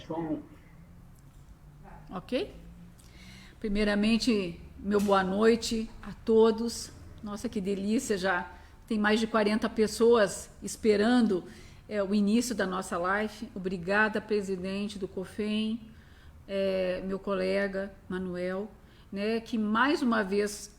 Som. Ok? Primeiramente, meu boa noite a todos. Nossa, que delícia, já tem mais de 40 pessoas esperando o início da nossa live. Obrigada, presidente do COFEM, meu colega Manuel, né, que mais uma vez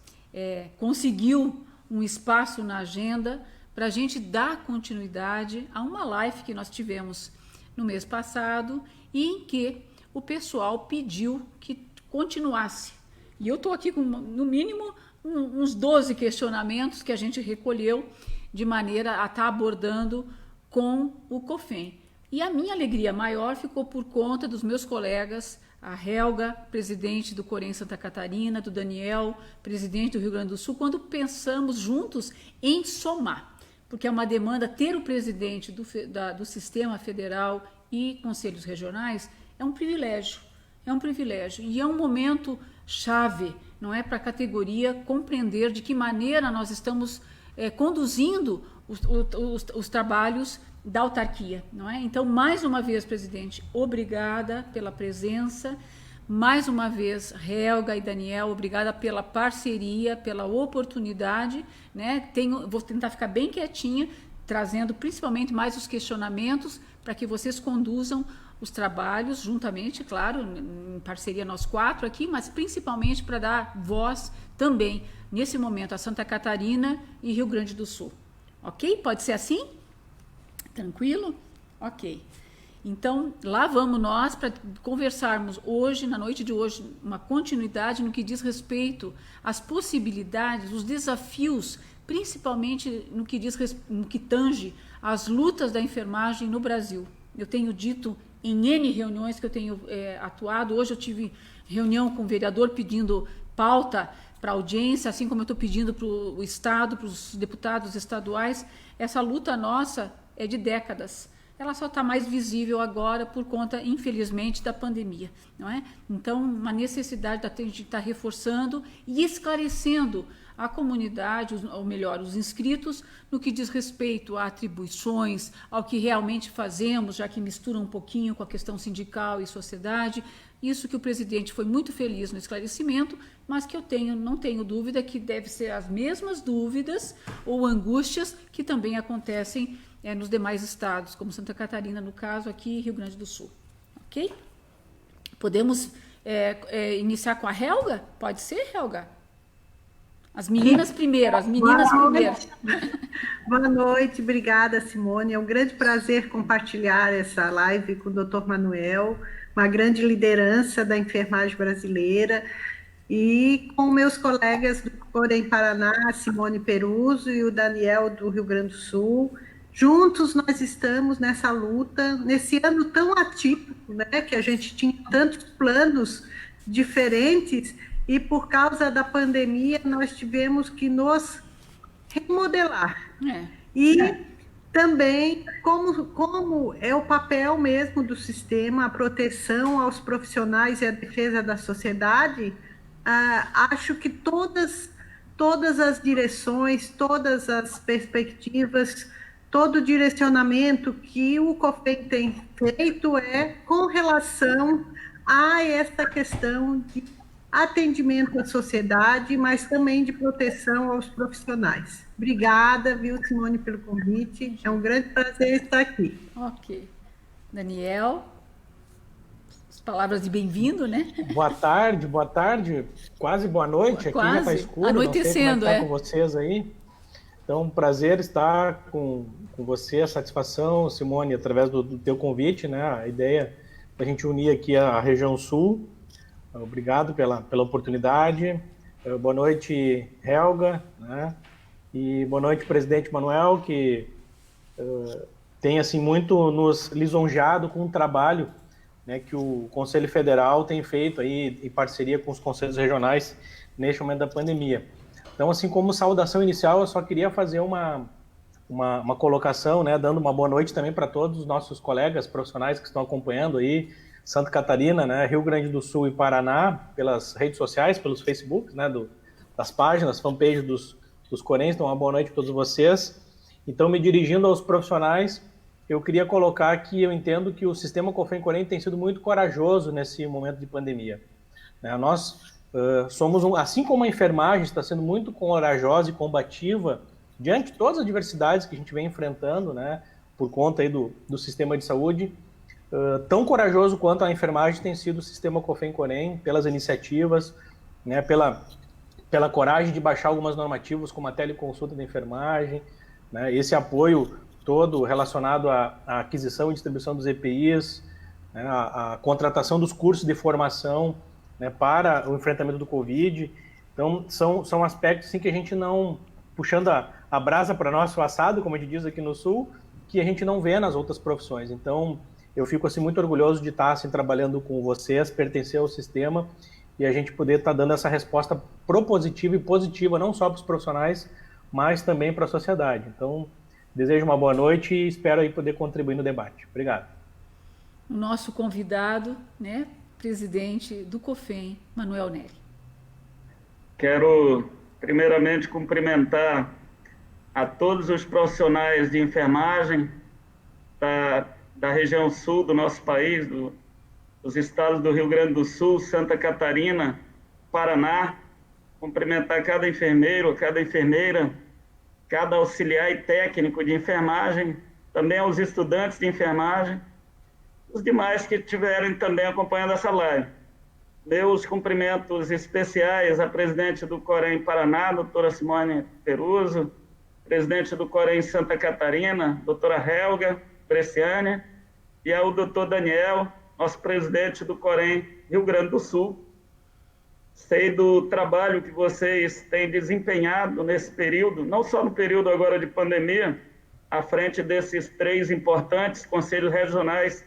conseguiu um espaço na agenda para a gente dar continuidade a uma live que nós tivemos no mês passado e em que o pessoal pediu que continuasse. E eu estou aqui com, no mínimo, uns 12 questionamentos que a gente recolheu de maneira a estar abordando com o COFEM. E a minha alegria maior ficou por conta dos meus colegas, a Helga, presidente do Corém Santa Catarina, do Daniel, presidente do Rio Grande do Sul, quando pensamos juntos em somar, porque é uma demanda ter o presidente do sistema federal e conselhos regionais é um privilégio, e é um momento chave, não é, para a categoria compreender de que maneira nós estamos conduzindo os trabalhos da autarquia, não é? Então, mais uma vez, presidente, obrigada pela presença, mais uma vez, Helga e Daniel, obrigada pela parceria, pela oportunidade, né? Vou tentar ficar bem quietinha, trazendo principalmente mais os questionamentos para que vocês conduzam os trabalhos juntamente, claro, em parceria nós quatro aqui, mas principalmente para dar voz também, nesse momento, a Santa Catarina e Rio Grande do Sul. Ok? Pode ser assim? Tranquilo? Ok. Então, lá vamos nós para conversarmos hoje, na noite de hoje, uma continuidade no que diz respeito às possibilidades, os desafios, principalmente no que tange às lutas da enfermagem no Brasil. Eu tenho dito em N reuniões que eu tenho atuado, hoje eu tive reunião com o vereador pedindo pauta para audiência, assim como eu estou pedindo para o Estado, para os deputados estaduais. Essa luta nossa é de décadas. Ela só está mais visível agora por conta, infelizmente, da pandemia, não é? Então, uma necessidade da gente estar reforçando e esclarecendo a comunidade, ou melhor, os inscritos, no que diz respeito a atribuições, ao que realmente fazemos, já que mistura um pouquinho com a questão sindical e sociedade. Isso que o presidente foi muito feliz no esclarecimento, mas que não tenho dúvida que deve ser as mesmas dúvidas ou angústias que também acontecem nos demais estados, como Santa Catarina, no caso, aqui Rio Grande do Sul. Ok? Podemos iniciar com a Helga? Pode ser, Helga? As meninas primeiro, Boa noite, obrigada, Simone. É um grande prazer compartilhar essa live com o Dr. Manuel, uma grande liderança da enfermagem brasileira, e com meus colegas do Corém Paraná, Simone Peruso e o Daniel do Rio Grande do Sul. Juntos nós estamos nessa luta, nesse ano tão atípico, né, que a gente tinha tantos planos diferentes e por causa da pandemia nós tivemos que nos remodelar. E também como é o papel mesmo do sistema, a proteção aos profissionais e a defesa da sociedade, acho que todas as direções, todas as perspectivas, todo o direcionamento que o COFEM tem feito é com relação a essa questão de atendimento à sociedade, mas também de proteção aos profissionais. Obrigada, viu, Simone, pelo convite. É um grande prazer estar aqui. Ok. Daniel, as palavras de bem-vindo, né? Boa tarde, quase boa noite. Quase. Aqui já está escuro, anoitecendo, não sei como é que tá com vocês aí. Então, um prazer estar com você, a satisfação, Simone, através do teu convite, né? A ideia da gente unir aqui a região sul. Obrigado pela oportunidade. Boa noite, Helga, né? E boa noite, presidente Manuel, que tem assim muito nos lisonjeado com o trabalho, né, que o Conselho Federal tem feito aí em parceria com os conselhos regionais neste momento da pandemia. Então, assim, como saudação inicial, eu só queria fazer uma colocação, né, dando uma boa noite também para todos os nossos colegas profissionais que estão acompanhando aí, Santa Catarina, né, Rio Grande do Sul e Paraná, pelas redes sociais, pelos Facebooks, né, das páginas, fanpage dos Coréns. Então, uma boa noite a todos vocês. Então, me dirigindo aos profissionais, eu queria colocar que eu entendo que o sistema COFEM-COREM tem sido muito corajoso nesse momento de pandemia. Nós somos, assim como a enfermagem está sendo muito corajosa e combativa diante de todas as adversidades que a gente vem enfrentando, né, por conta aí do sistema de saúde, tão corajoso quanto a enfermagem tem sido o sistema COFEM-COREM, pelas iniciativas, né, pela coragem de baixar algumas normativas, como a teleconsulta da enfermagem, né, esse apoio todo relacionado à aquisição e distribuição dos EPIs, né, a contratação dos cursos de formação, né, para o enfrentamento do Covid. Então, são aspectos assim, que a gente não, puxando a brasa para nosso assado, como a gente diz aqui no Sul, que a gente não vê nas outras profissões. Então, eu fico assim, muito orgulhoso de estar assim, trabalhando com vocês, pertencer ao sistema e a gente poder estar dando essa resposta propositiva e positiva, não só para os profissionais, mas também para a sociedade. Então, desejo uma boa noite e espero aí poder contribuir no debate. Obrigado. O nosso convidado, né, presidente do COFEM, Manuel Neri. Quero, primeiramente, cumprimentar a todos os profissionais de enfermagem da região sul do nosso país, dos estados do Rio Grande do Sul, Santa Catarina, Paraná, cumprimentar cada enfermeiro, cada enfermeira, cada auxiliar e técnico de enfermagem, também aos estudantes de enfermagem, os demais que estiverem também acompanhando essa live. Meus cumprimentos especiais à presidente do COREM Paraná, doutora Simone Peruso, presidente do COREM Santa Catarina, doutora Helga Bresciani, e ao doutor Daniel, nosso presidente do COREM Rio Grande do Sul. Sei do trabalho que vocês têm desempenhado nesse período, não só no período agora de pandemia, à frente desses 3 importantes conselhos regionais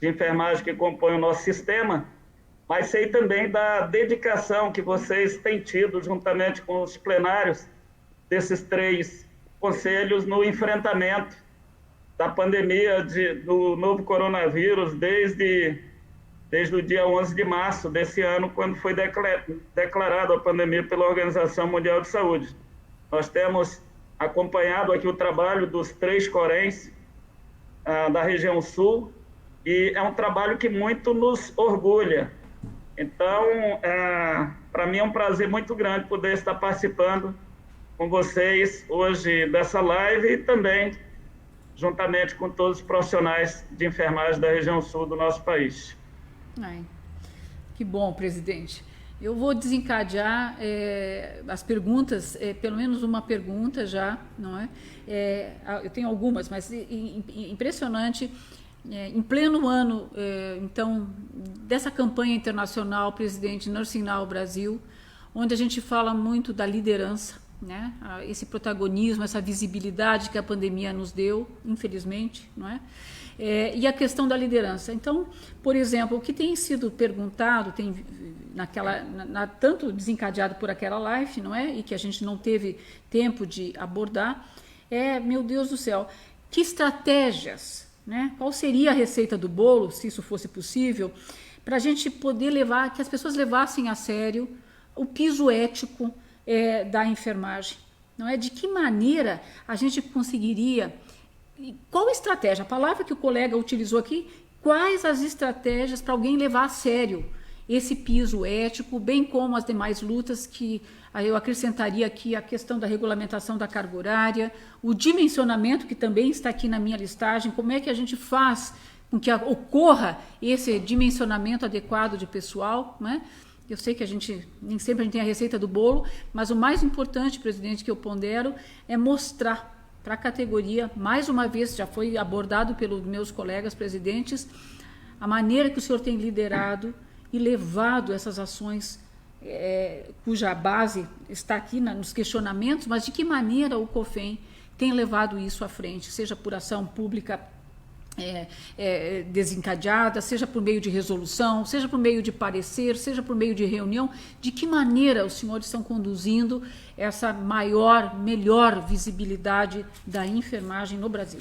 de enfermagem que compõem o nosso sistema, mas sei também da dedicação que vocês têm tido, juntamente com os plenários desses 3 conselhos, no enfrentamento da pandemia do novo coronavírus, desde o dia 11 de março desse ano, quando foi declarada a pandemia pela Organização Mundial de Saúde. Nós temos acompanhado aqui o trabalho dos 3 CORENs da região sul, e é um trabalho que muito nos orgulha. Então, para mim é um prazer muito grande poder estar participando com vocês hoje dessa live e também juntamente com todos os profissionais de enfermagem da região sul do nosso país. Ai, que bom, presidente. Eu vou desencadear as perguntas, pelo menos uma pergunta já, não é? Eu tenho algumas, mas impressionante. Em pleno ano, então, dessa campanha internacional, presidente Nursing Now Brasil, onde a gente fala muito da liderança, né? Esse protagonismo, essa visibilidade que a pandemia nos deu, infelizmente, não é? E a questão da liderança. Então, por exemplo, o que tem sido perguntado, tanto desencadeado por aquela live, não é? E que a gente não teve tempo de abordar, meu Deus do céu, que estratégias, né? Qual seria a receita do bolo, se isso fosse possível, para a gente poder levar, que as pessoas levassem a sério o piso ético da enfermagem, não é? De que maneira a gente conseguiria, qual estratégia, a palavra que o colega utilizou aqui, quais as estratégias para alguém levar a sério esse piso ético, bem como as demais lutas que eu acrescentaria aqui a questão da regulamentação da carga horária, o dimensionamento, que também está aqui na minha listagem, como é que a gente faz com que ocorra esse dimensionamento adequado de pessoal, né? Eu sei que nem sempre a gente tem a receita do bolo, mas o mais importante, presidente, que eu pondero é mostrar para a categoria, mais uma vez, já foi abordado pelos meus colegas presidentes, a maneira que o senhor tem liderado e levado essas ações, cuja base está aqui nos questionamentos, mas de que maneira o COFEM tem levado isso à frente, seja por ação pública desencadeada, seja por meio de resolução, seja por meio de parecer, seja por meio de reunião, de que maneira os senhores estão conduzindo essa melhor visibilidade da enfermagem no Brasil?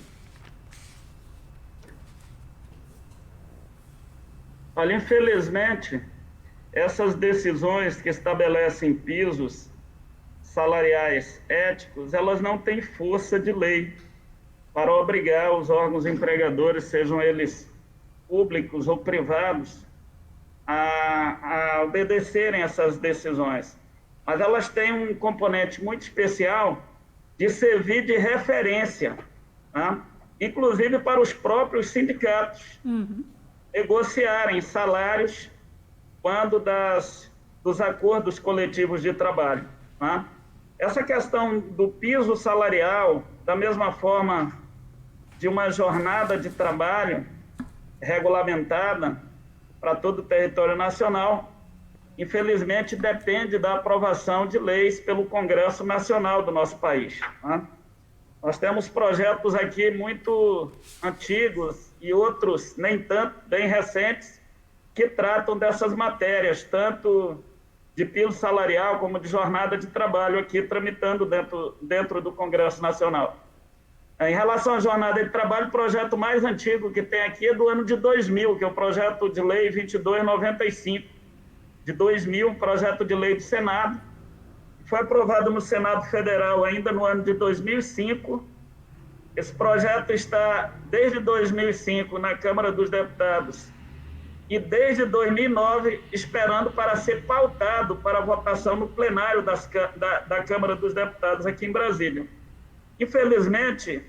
Olha, infelizmente, essas decisões que estabelecem pisos salariais éticos, elas não têm força de lei para obrigar os órgãos empregadores, sejam eles públicos ou privados, a obedecerem essas decisões. Mas elas têm um componente muito especial de servir de referência, tá? Inclusive para os próprios sindicatos negociarem salários quando dos acordos coletivos de trabalho, tá? Essa questão do piso salarial, da mesma forma de uma jornada de trabalho regulamentada para todo o território nacional, infelizmente depende da aprovação de leis pelo Congresso Nacional do nosso país, tá? Nós temos projetos aqui muito antigos e outros nem tanto, bem recentes, que tratam dessas matérias, tanto de piso salarial como de jornada de trabalho aqui tramitando dentro do Congresso Nacional. Em relação à jornada de trabalho, o projeto mais antigo que tem aqui é do ano de 2000, que é o projeto de lei 2295 de 2000, um projeto de lei do Senado. Foi aprovado no Senado Federal ainda no ano de 2005. Esse projeto está desde 2005 na Câmara dos Deputados e desde 2009 esperando para ser pautado para votação no plenário da Câmara dos Deputados aqui em Brasília. Infelizmente,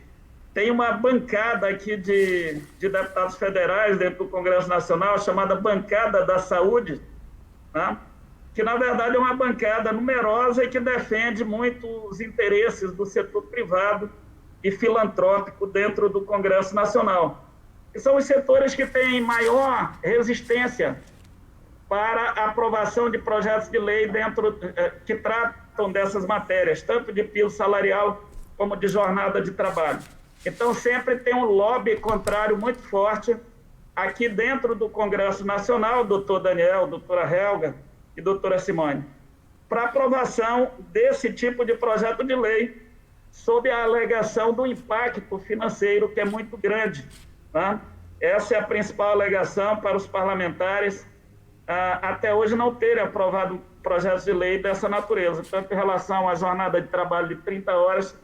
tem uma bancada aqui de deputados federais dentro do Congresso Nacional chamada Bancada da Saúde, tá? Que na verdade é uma bancada numerosa e que defende muito os interesses do setor privado e filantrópico dentro do Congresso Nacional. Que são os setores que têm maior resistência para a aprovação de projetos de lei que tratam dessas matérias, tanto de piso salarial como de jornada de trabalho. Então, sempre tem um lobby contrário muito forte aqui dentro do Congresso Nacional, doutor Daniel, doutora Helga e doutora Simone, para aprovação desse tipo de projeto de lei, sob a alegação do impacto financeiro, que é muito grande, tá? Essa é a principal alegação para os parlamentares, até hoje não terem aprovado projetos de lei dessa natureza, tanto em relação à jornada de trabalho de 30 horas,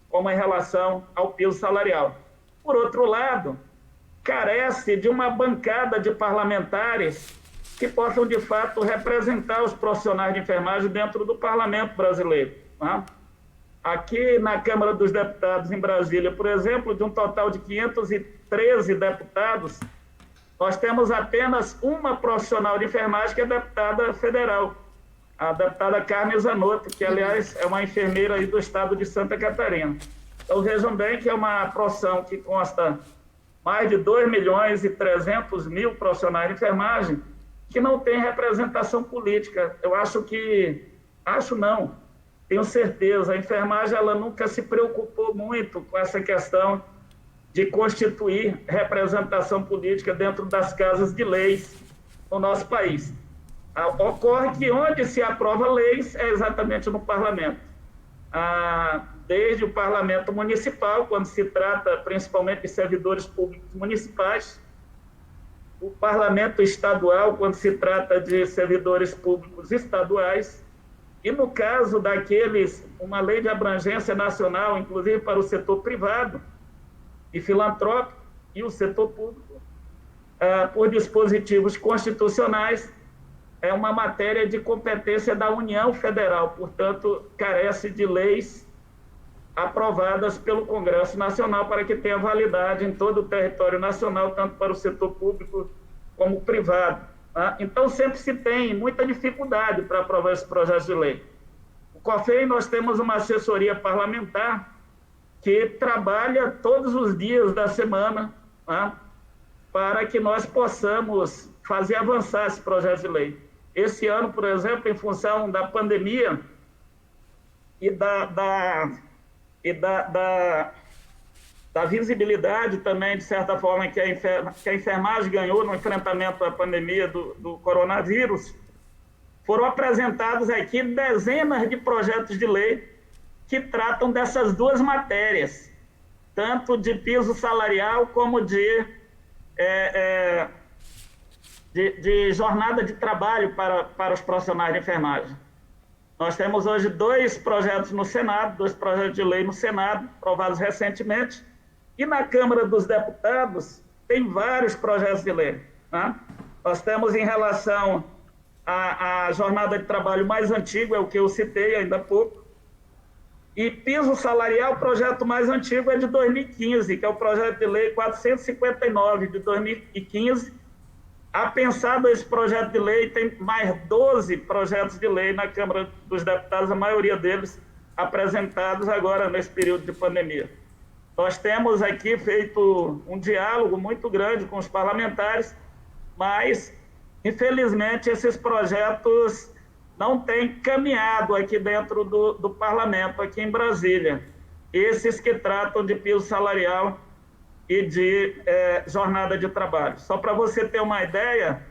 como em relação ao piso salarial. Por outro lado, carece de uma bancada de parlamentares que possam, de fato, representar os profissionais de enfermagem dentro do parlamento brasileiro, tá? Aqui na Câmara dos Deputados, em Brasília, por exemplo, de um total de 513 deputados, nós temos apenas uma profissional de enfermagem que é deputada federal, a deputada Carmen Zanotto, que, aliás, é uma enfermeira aí do estado de Santa Catarina. Então, vejam bem que é uma profissão que consta mais de 2.300.000 profissionais de enfermagem que não tem representação política. Eu tenho certeza, a enfermagem ela nunca se preocupou muito com essa questão de constituir representação política dentro das casas de leis no nosso país. Ocorre que onde se aprova leis é exatamente no parlamento. Desde o parlamento municipal, quando se trata principalmente de servidores públicos municipais, o parlamento estadual, quando se trata de servidores públicos estaduais, e no caso daqueles, uma lei de abrangência nacional, inclusive para o setor privado e filantrópico e o setor público, por dispositivos constitucionais, é uma matéria de competência da União Federal, portanto, carece de leis aprovadas pelo Congresso Nacional para que tenha validade em todo o território nacional, tanto para o setor público como privado, tá? Então, sempre se tem muita dificuldade para aprovar esse projeto de lei. O COFEI, nós temos uma assessoria parlamentar que trabalha todos os dias da semana, tá? Para que nós possamos fazer avançar esse projeto de lei. Esse ano, por exemplo, em função da pandemia e da visibilidade também, de certa forma, que a enfermagem ganhou no enfrentamento à pandemia do coronavírus, foram apresentados aqui dezenas de projetos de lei que tratam dessas duas matérias, tanto de piso salarial como de jornada de trabalho para os profissionais de enfermagem. Nós temos hoje dois projetos de lei no Senado, aprovados recentemente, E na Câmara dos Deputados tem vários projetos de lei, né? Nós temos em relação à jornada de trabalho mais antigo, é o que eu citei ainda há pouco, e piso salarial, o projeto mais antigo é de 2015, que é o projeto de lei 459 de 2015. Apensado esse projeto de lei, tem mais 12 projetos de lei na Câmara dos Deputados, a maioria deles apresentados agora nesse período de pandemia. Nós temos aqui feito um diálogo muito grande com os parlamentares, mas, infelizmente, esses projetos não têm caminhado aqui dentro do parlamento, aqui em Brasília. Esses que tratam de piso salarial e de jornada de trabalho. Só para você ter uma ideia,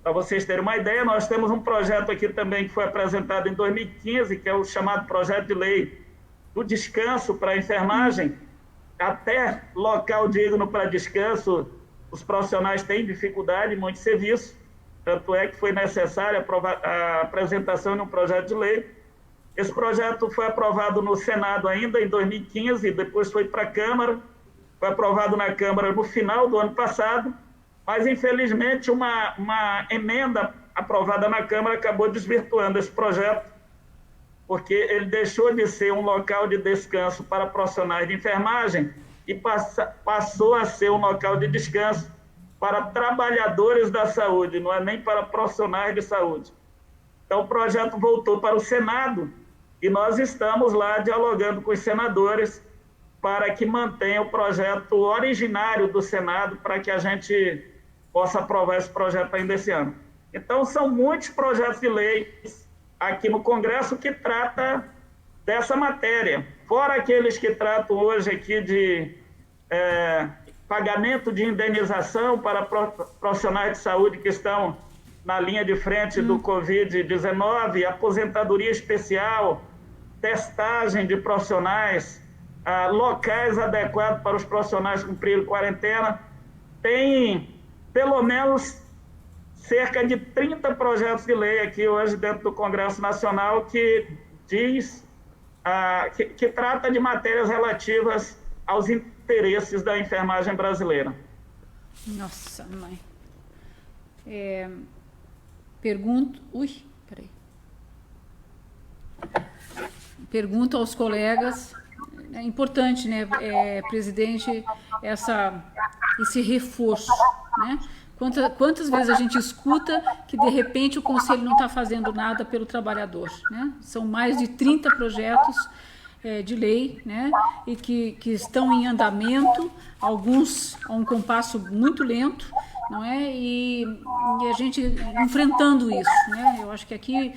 para vocês terem uma ideia, nós temos um projeto aqui também que foi apresentado em 2015, que é o chamado projeto de lei do descanso para a enfermagem. Até local digno para descanso, os profissionais têm dificuldade em muito serviço, tanto é que foi necessária a apresentação de um projeto de lei. Esse projeto foi aprovado no Senado ainda em 2015, depois foi para a Câmara, foi aprovado na Câmara no final do ano passado, mas infelizmente uma emenda aprovada na Câmara acabou desvirtuando esse projeto, porque ele deixou de ser um local de descanso para profissionais de enfermagem e passou a ser um local de descanso para trabalhadores da saúde, não é nem para profissionais de saúde. Então, o projeto voltou para o Senado e nós estamos lá dialogando com os senadores para que mantenha o projeto originário do Senado, para que a gente possa aprovar esse projeto ainda esse ano. Então, são muitos projetos de lei aqui no Congresso que trata dessa matéria, fora aqueles que tratam hoje aqui de pagamento de indenização para profissionais de saúde que estão na linha de frente do Covid-19, aposentadoria especial, testagem de profissionais, locais adequados para os profissionais cumprirem quarentena. Tem pelo menos cerca de 30 projetos de lei aqui hoje dentro do Congresso Nacional que diz, que trata de matérias relativas aos interesses da enfermagem brasileira. Nossa, mãe. Pergunto... peraí. Pergunto aos colegas... É importante, né, presidente, esse reforço, né? Quantas vezes a gente escuta que, de repente, o Conselho não está fazendo nada pelo trabalhador, né? São mais de 30 projetos de lei, né, e que estão em andamento, alguns a um compasso muito lento, não é? E a gente enfrentando isso, né? Eu acho que aqui...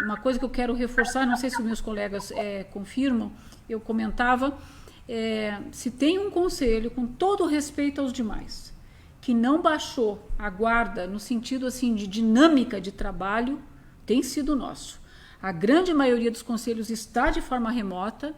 uma coisa que eu quero reforçar, não sei se os meus colegas confirmam, eu comentava, se tem um conselho, com todo respeito aos demais, que não baixou a guarda no sentido assim de dinâmica de trabalho, tem sido o nosso. A grande maioria dos conselhos está de forma remota,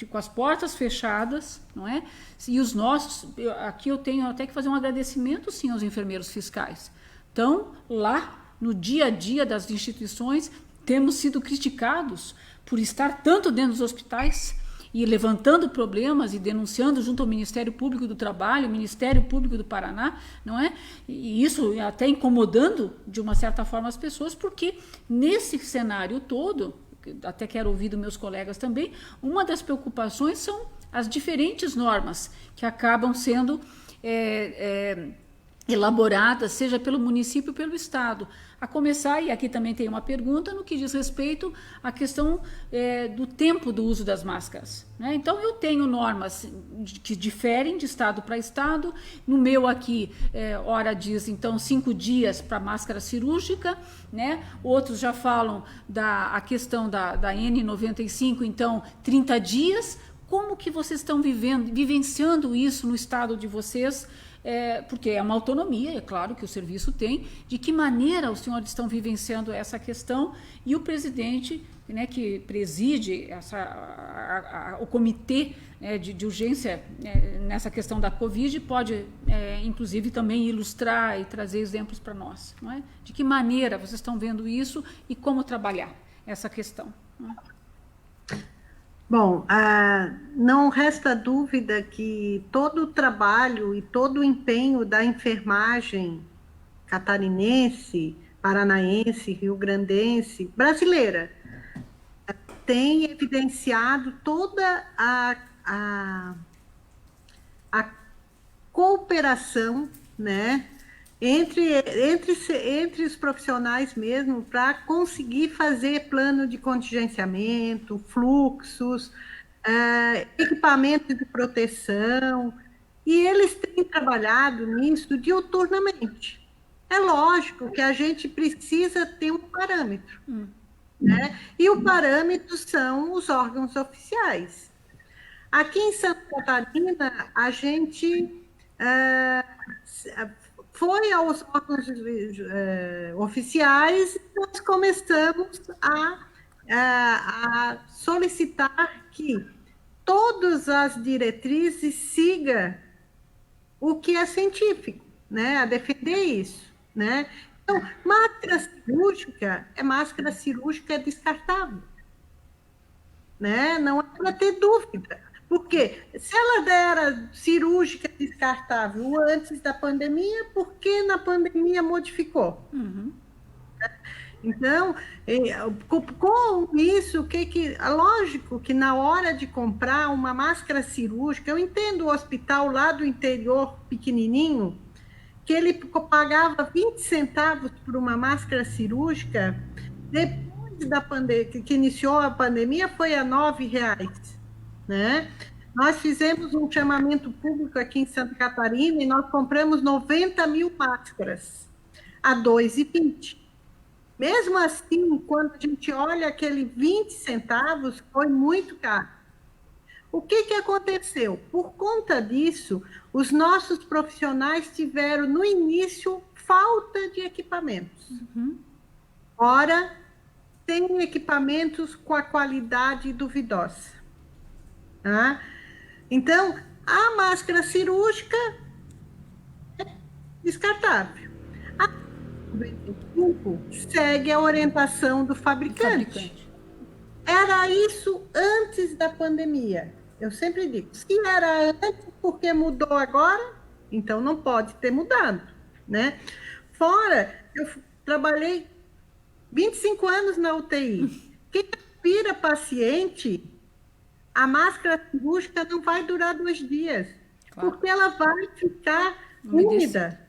com as portas fechadas, não é? E os nossos, aqui eu tenho até que fazer um agradecimento sim aos enfermeiros fiscais. Então, lá no dia a dia das instituições, temos sido criticados por estar tanto dentro dos hospitais e levantando problemas e denunciando junto ao Ministério Público do Trabalho, Ministério Público do Paraná, não é? E isso até incomodando, de uma certa forma, as pessoas, porque nesse cenário todo, até quero ouvir dos meus colegas também, uma das preocupações são as diferentes normas que acabam sendo elaboradas, seja pelo município ou pelo estado. A começar, e aqui também tem uma pergunta no que diz respeito à questão do tempo do uso das máscaras, né? Então, eu tenho normas que diferem de estado para estado. No meu aqui, ora diz, então, 5 dias para máscara cirúrgica, né? Outros já falam a questão da N95, então, 30 dias. Como que vocês estão vivenciando isso no estado de vocês? Porque é uma autonomia, é claro que o serviço tem. De que maneira os senhores estão vivenciando essa questão? E o presidente, né, que preside o comitê de urgência nessa questão da Covid, pode, inclusive, também ilustrar e trazer exemplos para nós, não é? De que maneira vocês estão vendo isso e como trabalhar essa questão, não é? Bom, não resta dúvida que todo o trabalho e todo o empenho da enfermagem catarinense, paranaense, rio-grandense, brasileira, tem evidenciado toda a cooperação, né, entre os profissionais mesmo, para conseguir fazer plano de contingenciamento, fluxos, equipamentos de proteção, e eles têm trabalhado nisso diuturnamente. É lógico que a gente precisa ter um parâmetro, né? E o parâmetro são os órgãos oficiais. Aqui em Santa Catarina, a gente foi aos órgãos oficiais e nós começamos a solicitar que todas as diretrizes sigam o que é científico, né? A defender isso, né? Então, máscara cirúrgica é descartável, né? Não é para ter dúvida. Porque se ela era cirúrgica descartável antes da pandemia, por que na pandemia modificou? Então, com isso, lógico que na hora de comprar uma máscara cirúrgica, eu entendo o hospital lá do interior, pequenininho, que ele pagava 20 centavos por uma máscara cirúrgica, depois da pandemia, que iniciou a pandemia, foi a R$ 9, né? Nós fizemos um chamamento público aqui em Santa Catarina e nós compramos 90 mil máscaras a R$ 2,20. Mesmo assim, quando a gente olha aquele 20 centavos, foi muito caro. O que aconteceu? Por conta disso, os nossos profissionais tiveram, no início, falta de equipamentos. Ora, tem equipamentos com a qualidade duvidosa. Tá? Então, a máscara cirúrgica é descartável. A 95 segue a orientação do fabricante. Era isso antes da pandemia. Eu sempre digo, se era antes, por que mudou agora? Então, não pode ter mudado, né? Fora, eu trabalhei 25 anos na UTI. Quem vira paciente, a máscara cirúrgica não vai durar 2 dias, porque ela vai ficar úmida,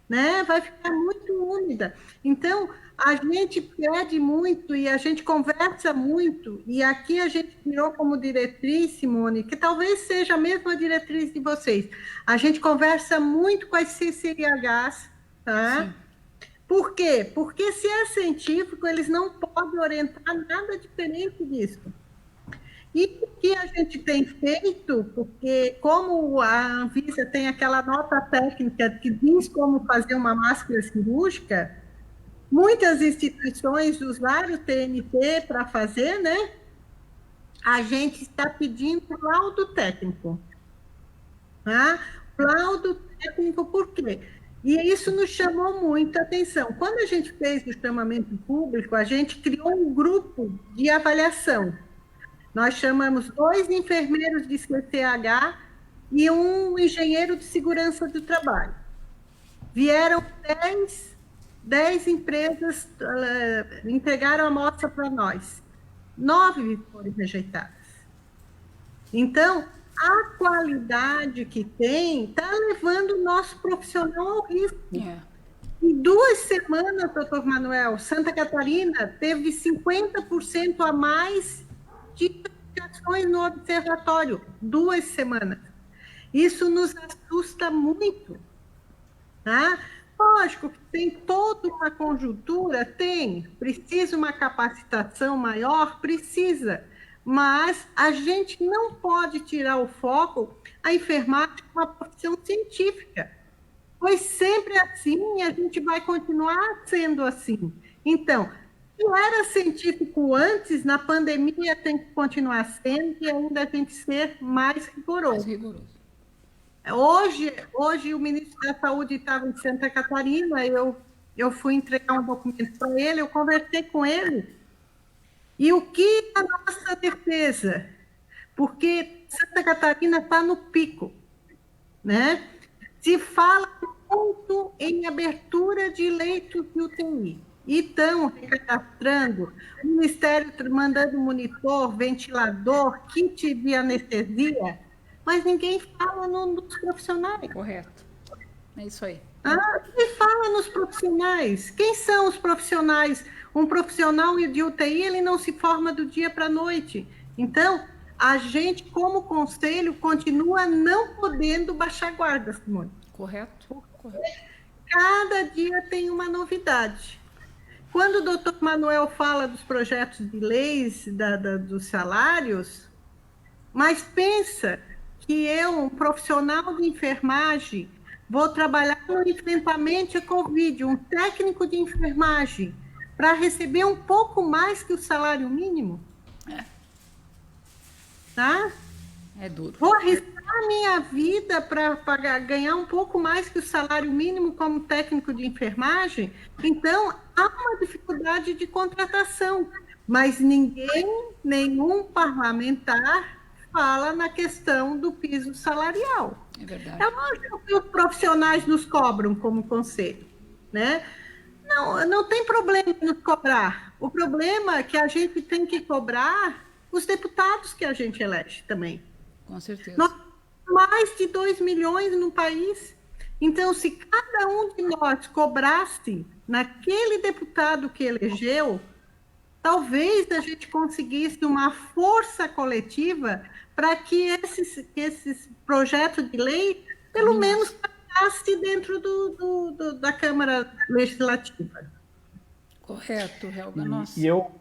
né? Vai ficar muito úmida. Então, a gente pede muito e a gente conversa muito, e aqui a gente criou como diretriz, Simone, que talvez seja a mesma diretriz de vocês. A gente conversa muito com as CCIHs, tá? Sim. Por quê? Porque se é científico, eles não podem orientar nada diferente disso. E o que a gente tem feito, porque como a Anvisa tem aquela nota técnica que diz como fazer uma máscara cirúrgica, muitas instituições usaram o TNT para fazer, né? A gente está pedindo laudo técnico. Tá? Laudo técnico, por quê? E isso nos chamou muita atenção. Quando a gente fez o chamamento público, a gente criou um grupo de avaliação. Nós chamamos 2 enfermeiros de CCH e um engenheiro de segurança do trabalho. Vieram 10 empresas, entregaram a amostra para nós. 9 foram rejeitadas. Então, a qualidade que tem está levando o nosso profissional ao risco. Em 2 semanas, doutor Manuel, Santa Catarina teve 50% a mais de investigações no observatório, 2 semanas. Isso nos assusta muito. Tá? Lógico que tem toda uma conjuntura, precisa uma capacitação maior, precisa, mas a gente não pode tirar o foco, a enfermagem é uma profissão científica. Foi sempre assim e a gente vai continuar sendo assim. Então, se era científico antes, na pandemia tem que continuar sendo e ainda tem que ser mais rigoroso. Hoje o ministro da Saúde estava em Santa Catarina, eu fui entregar um documento para ele, eu conversei com ele, E o que é a nossa defesa? Porque Santa Catarina está no pico, né? Se fala muito em abertura de leitos de UTI. E estão recadastrando, o Ministério mandando monitor, ventilador, kit de anestesia, mas ninguém fala nos profissionais. Correto. É isso aí. Ninguém fala nos profissionais. Quem são os profissionais? Um profissional de UTI, ele não se forma do dia para a noite. Então, a gente, como conselho, continua não podendo baixar guarda, Simone. Correto. Cada dia tem uma novidade. Quando o doutor Manuel fala dos projetos de leis, dos salários, mas pensa que eu, um profissional de enfermagem, vou trabalhar no enfrentamento à Covid, um técnico de enfermagem, para receber um pouco mais que o salário mínimo? Tá? É duro. Vou arriscar a minha vida para ganhar um pouco mais que o salário mínimo como técnico de enfermagem? Então, há uma dificuldade de contratação, mas nenhum parlamentar fala na questão do piso salarial. É verdade. É lógico que os profissionais nos cobram como conselho, né? Não tem problema nos cobrar. O problema é que a gente tem que cobrar os deputados que a gente elege também. Com certeza. Nós temos mais de 2 milhões no país. Então, se cada um de nós cobrasse naquele deputado que elegeu, talvez a gente conseguisse uma força coletiva para que esses projetos de lei, pelo menos, passasse dentro da Câmara Legislativa. Correto, Helga. Nossa. E eu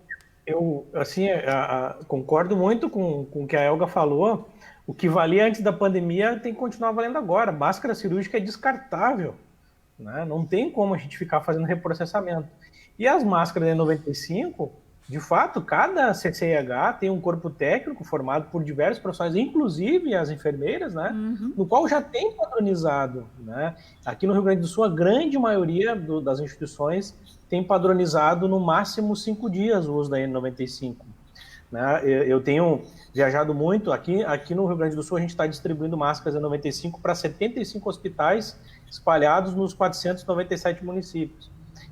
assim, concordo muito com o que a Helga falou. O que valia antes da pandemia tem que continuar valendo agora. Máscara cirúrgica é descartável, né? Não tem como a gente ficar fazendo reprocessamento. E as máscaras N95, de fato, cada CCIH tem um corpo técnico formado por diversos profissionais, inclusive as enfermeiras, né? No qual já tem padronizado, né? Aqui no Rio Grande do Sul, a grande maioria das instituições tem padronizado no máximo 5 dias o uso da N95. Né? Eu tenho viajado muito. Aqui no Rio Grande do Sul, a gente está distribuindo máscaras N95 para 75 hospitais espalhados nos 497 municípios.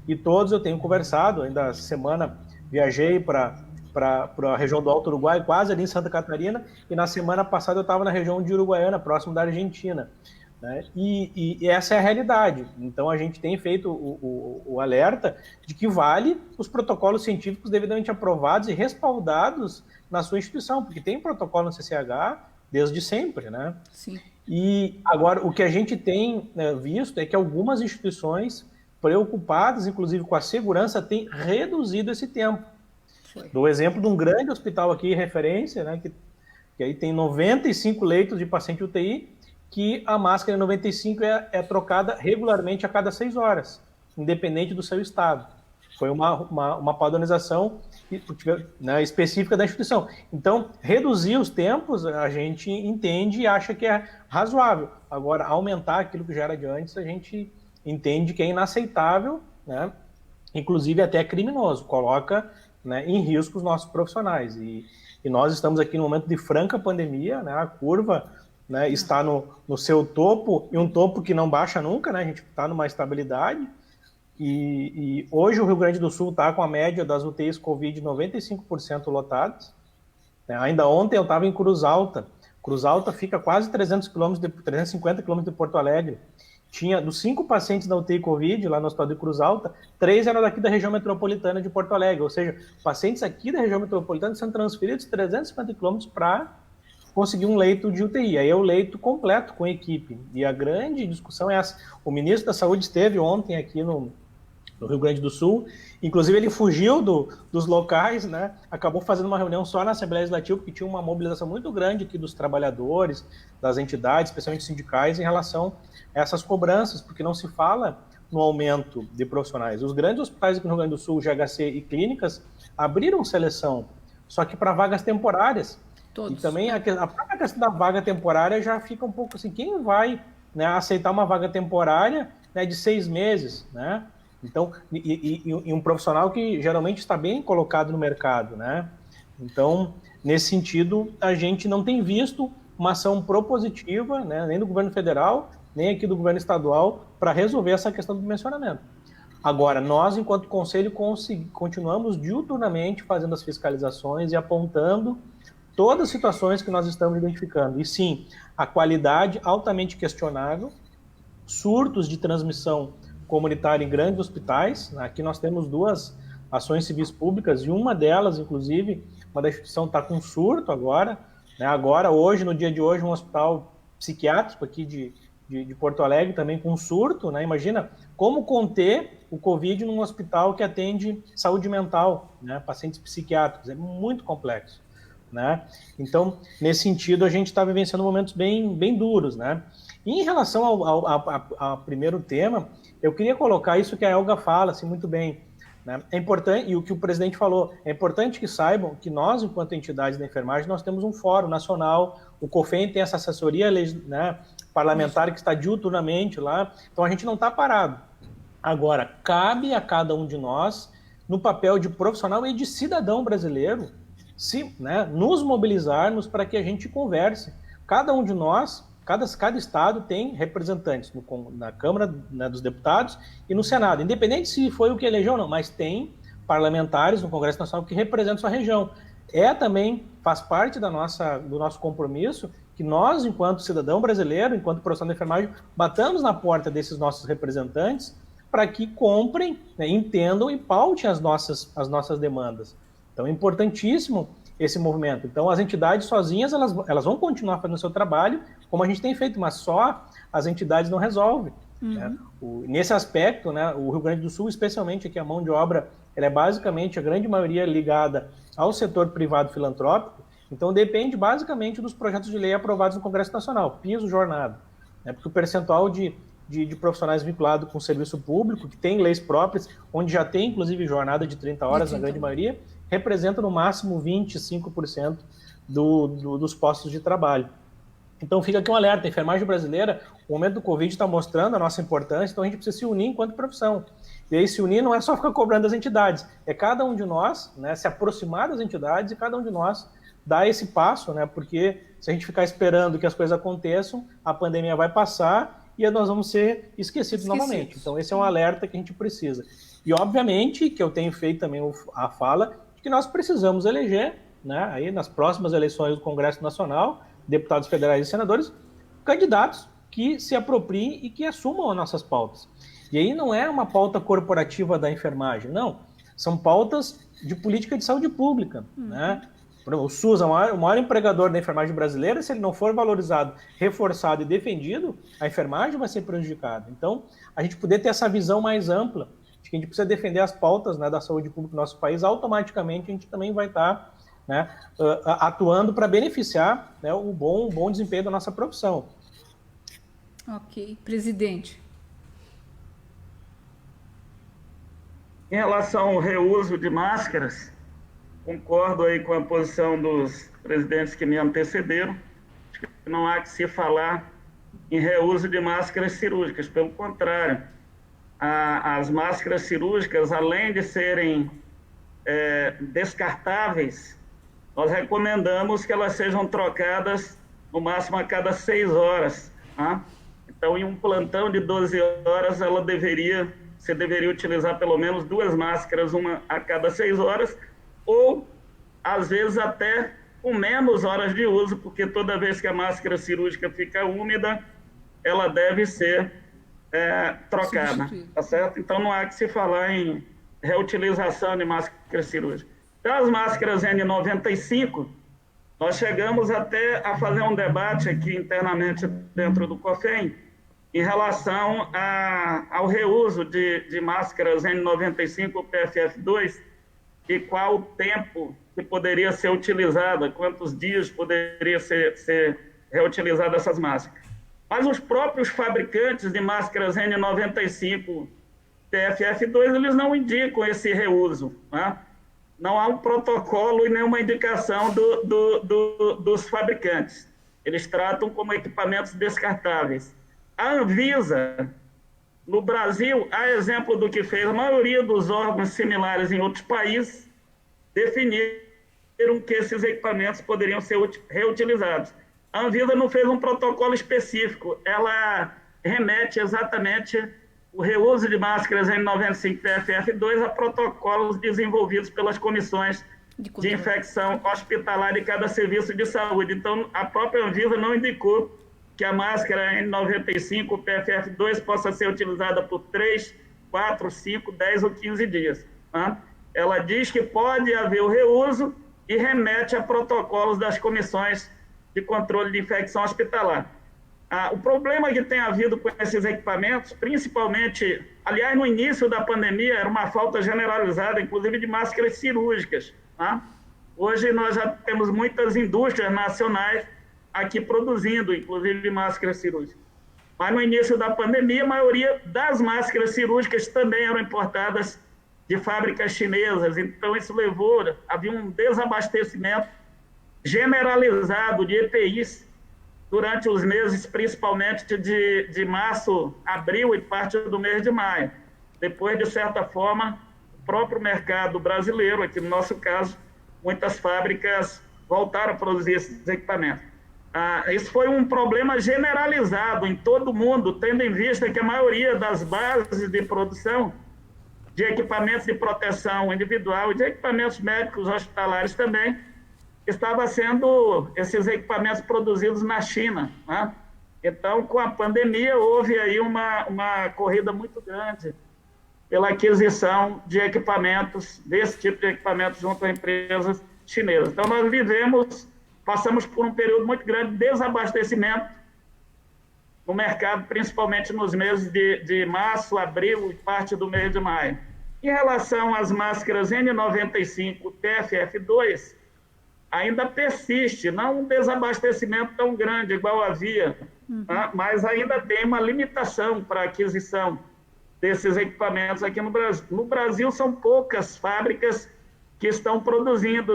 E todos eu tenho conversado. Ainda essa semana viajei para a região do Alto Uruguai, quase ali em Santa Catarina, e na semana passada eu estava na região de Uruguaiana, próximo da Argentina. Né? E essa é a realidade. Então, a gente tem feito o alerta de que vale os protocolos científicos devidamente aprovados e respaldados na sua instituição, porque tem protocolo no CCH desde sempre, né? Sim. E agora, o que a gente tem visto é que algumas instituições preocupadas, inclusive com a segurança, têm reduzido esse tempo. Dou exemplo de um grande hospital aqui, referência, né, que aí tem 95 leitos de paciente UTI, que a máscara N95 é trocada regularmente a cada 6 horas, independente do seu estado. Foi uma padronização, né, específica da instituição. Então, reduzir os tempos, a gente entende e acha que é razoável. Agora, aumentar aquilo que já era de antes, a gente entende que é inaceitável, né, inclusive até criminoso, coloca, né, em risco os nossos profissionais. E nós estamos aqui no momento de franca pandemia, né, a curva, né, está no seu topo, e um topo que não baixa nunca, né, a gente está numa estabilidade, e hoje o Rio Grande do Sul está com a média das UTIs Covid 95% lotadas. Né, ainda ontem eu estava em Cruz Alta fica quase 350 km de Porto Alegre. Tinha, dos 5 pacientes da UTI Covid, lá no Hospital de Cruz Alta, 3 eram daqui da região metropolitana de Porto Alegre, ou seja, pacientes aqui da região metropolitana são transferidos 350 km para conseguir um leito de UTI. Aí é o leito completo com equipe. E a grande discussão é essa. O ministro da Saúde esteve ontem aqui no Rio Grande do Sul, inclusive ele fugiu dos locais, né? Acabou fazendo uma reunião só na Assembleia Legislativa, porque tinha uma mobilização muito grande aqui dos trabalhadores, das entidades, especialmente sindicais, em relação a essas cobranças, porque não se fala no aumento de profissionais. Os grandes hospitais aqui no Rio Grande do Sul, GHC e clínicas, abriram seleção, só que para vagas temporárias. Todos. E também a própria questão da vaga temporária já fica um pouco assim, quem vai, né, aceitar uma vaga temporária, né, de 6 meses, né? Então, e um profissional que geralmente está bem colocado no mercado, né? Então, nesse sentido, a gente não tem visto uma ação propositiva, né, nem do governo federal, nem aqui do governo estadual, para resolver essa questão do dimensionamento. Agora, nós, enquanto conselho, continuamos diuturnamente fazendo as fiscalizações e apontando todas as situações que nós estamos identificando. E sim, a qualidade altamente questionável, surtos de transmissão comunitária em grandes hospitais. Aqui nós temos 2 ações civis públicas, e uma delas, inclusive, uma da instituição está com surto agora, né? Agora, hoje, no dia de hoje, um hospital psiquiátrico aqui de Porto Alegre também com surto, né? Imagina como conter o Covid num hospital que atende saúde mental, né? Pacientes psiquiátricos, é muito complexo, né? Então, nesse sentido, a gente está vivenciando momentos bem duros, né? E em relação ao primeiro tema, eu queria colocar isso que a Elga fala assim, muito bem, né? É importante, e o que o presidente falou, é importante que saibam que nós, enquanto entidades da enfermagem, nós temos um fórum nacional, o COFEN tem essa assessoria, né, parlamentar que está diuturnamente lá, então a gente não está parado. Agora, cabe a cada um de nós, no papel de profissional e de cidadão brasileiro, né, nos mobilizarmos para que a gente converse. Cada um de nós, cada estado tem representantes na Câmara, né, dos Deputados e no Senado, independente se foi o que elegeu ou não, mas tem parlamentares no Congresso Nacional que representam sua região. Também faz parte do nosso compromisso que nós, enquanto cidadão brasileiro, enquanto profissional da enfermagem, batamos na porta desses nossos representantes para que comprem, né, entendam e pautem as nossas demandas. Então é importantíssimo esse movimento. Então as entidades sozinhas, elas vão continuar fazendo o seu trabalho, como a gente tem feito, mas só as entidades não resolvem. Né? Nesse aspecto, né, o Rio Grande do Sul, especialmente aqui a mão de obra, ela é basicamente, a grande maioria, ligada ao setor privado filantrópico, então depende basicamente dos projetos de lei aprovados no Congresso Nacional, piso, jornada. Né? Porque o percentual de profissionais vinculados com o serviço público, que tem leis próprias, onde já tem, inclusive, jornada de 30 horas, na grande maioria, representa no máximo 25% dos postos de trabalho. Então fica aqui um alerta, a enfermagem brasileira, o momento do Covid está mostrando a nossa importância, então a gente precisa se unir enquanto profissão. E aí se unir não é só ficar cobrando as entidades, é cada um de nós, né, se aproximar das entidades e cada um de nós dar esse passo, né, porque se a gente ficar esperando que as coisas aconteçam, a pandemia vai passar e nós vamos ser esquecidos novamente. Então esse é um alerta que a gente precisa. E obviamente que eu tenho feito também a fala de que nós precisamos eleger, né, aí nas próximas eleições do Congresso Nacional, deputados federais e senadores, candidatos que se apropriem e que assumam as nossas pautas. E aí não é uma pauta corporativa da enfermagem, não. São pautas de política de saúde pública. Né? O SUS é o maior empregador da enfermagem brasileira. Se ele não for valorizado, reforçado e defendido, a enfermagem vai ser prejudicada. Então, a gente poder ter essa visão mais ampla de que a gente precisa defender as pautas, né, da saúde pública no nosso país, automaticamente a gente também vai estar, né, atuando para beneficiar, né, o bom desempenho da nossa profissão. Ok. Presidente. Em relação ao reuso de máscaras, concordo aí com a posição dos presidentes que me antecederam. Acho que não há que se falar em reuso de máscaras cirúrgicas. Pelo contrário, as máscaras cirúrgicas, além de serem descartáveis, nós recomendamos que elas sejam trocadas no máximo a cada 6 horas. Tá? Então, em um plantão de 12 horas, você deveria utilizar pelo menos 2 máscaras, uma a cada 6 horas, ou, às vezes, até com menos horas de uso, porque toda vez que a máscara cirúrgica fica úmida, ela deve ser trocada, tá certo? Então, não há que se falar em reutilização de máscara cirúrgica. Então, as máscaras N95, nós chegamos até a fazer um debate aqui internamente dentro do COFEN, em relação ao reuso de máscaras N95 PFF2 e qual o tempo que poderia ser utilizada, quantos dias poderia ser reutilizada essas máscaras. Mas os próprios fabricantes de máscaras N95 PFF2, eles não indicam esse reuso. Né? Não há um protocolo e nenhuma indicação dos fabricantes. Eles tratam como equipamentos descartáveis. A Anvisa, no Brasil, a exemplo do que fez a maioria dos órgãos similares em outros países, definiram que esses equipamentos poderiam ser reutilizados. A Anvisa não fez um protocolo específico, ela remete exatamente o reuso de máscaras N95 PFF2 a protocolos desenvolvidos pelas comissões de infecção hospitalar de cada serviço de saúde. Então, a própria Anvisa não indicou que a máscara N95 PFF2 possa ser utilizada por 3, 4, 5, 10 ou 15 dias. Tá? Ela diz que pode haver o reuso e remete a protocolos das comissões de controle de infecção hospitalar. O problema que tem havido com esses equipamentos, principalmente, aliás, no início da pandemia, era uma falta generalizada, inclusive de máscaras cirúrgicas. Tá? Hoje nós já temos muitas indústrias nacionais aqui produzindo, inclusive, máscaras cirúrgicas. Mas no início da pandemia, a maioria das máscaras cirúrgicas também eram importadas de fábricas chinesas. Então, isso havia um desabastecimento generalizado de EPIs durante os meses, principalmente de março, abril e parte do mês de maio. Depois, de certa forma, o próprio mercado brasileiro, aqui no nosso caso, muitas fábricas voltaram a produzir esses equipamentos. Isso foi um problema generalizado em todo o mundo, tendo em vista que a maioria das bases de produção de equipamentos de proteção individual e de equipamentos médicos hospitalares também, estava sendo esses equipamentos produzidos na China. Né? Então, com a pandemia, houve aí uma corrida muito grande pela aquisição de equipamentos, desse tipo de equipamentos junto a empresas chinesas. Então, nós passamos por um período muito grande de desabastecimento no mercado, principalmente nos meses de março, abril e parte do mês de maio. Em relação às máscaras N95 PFF2, ainda persiste, não um desabastecimento tão grande igual havia, tá? Mas ainda tem uma limitação para a aquisição desses equipamentos aqui no Brasil. No Brasil, são poucas fábricas que estão produzindo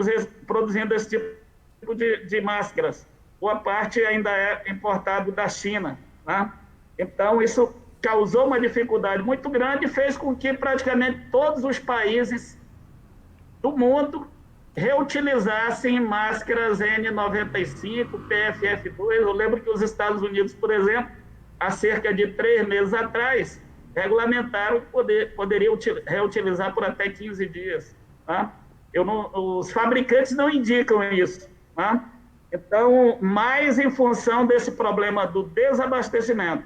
esse tipo de máscaras. Boa parte ainda é importado da China. Tá? Então, isso causou uma dificuldade muito grande e fez com que praticamente todos os países do mundo reutilizassem máscaras N95, PFF2. Eu lembro que os Estados Unidos, por exemplo, há cerca de 3 meses atrás, regulamentaram que poderia reutilizar por até 15 dias. Tá? Os fabricantes não indicam isso. Tá? Então, mais em função desse problema do desabastecimento.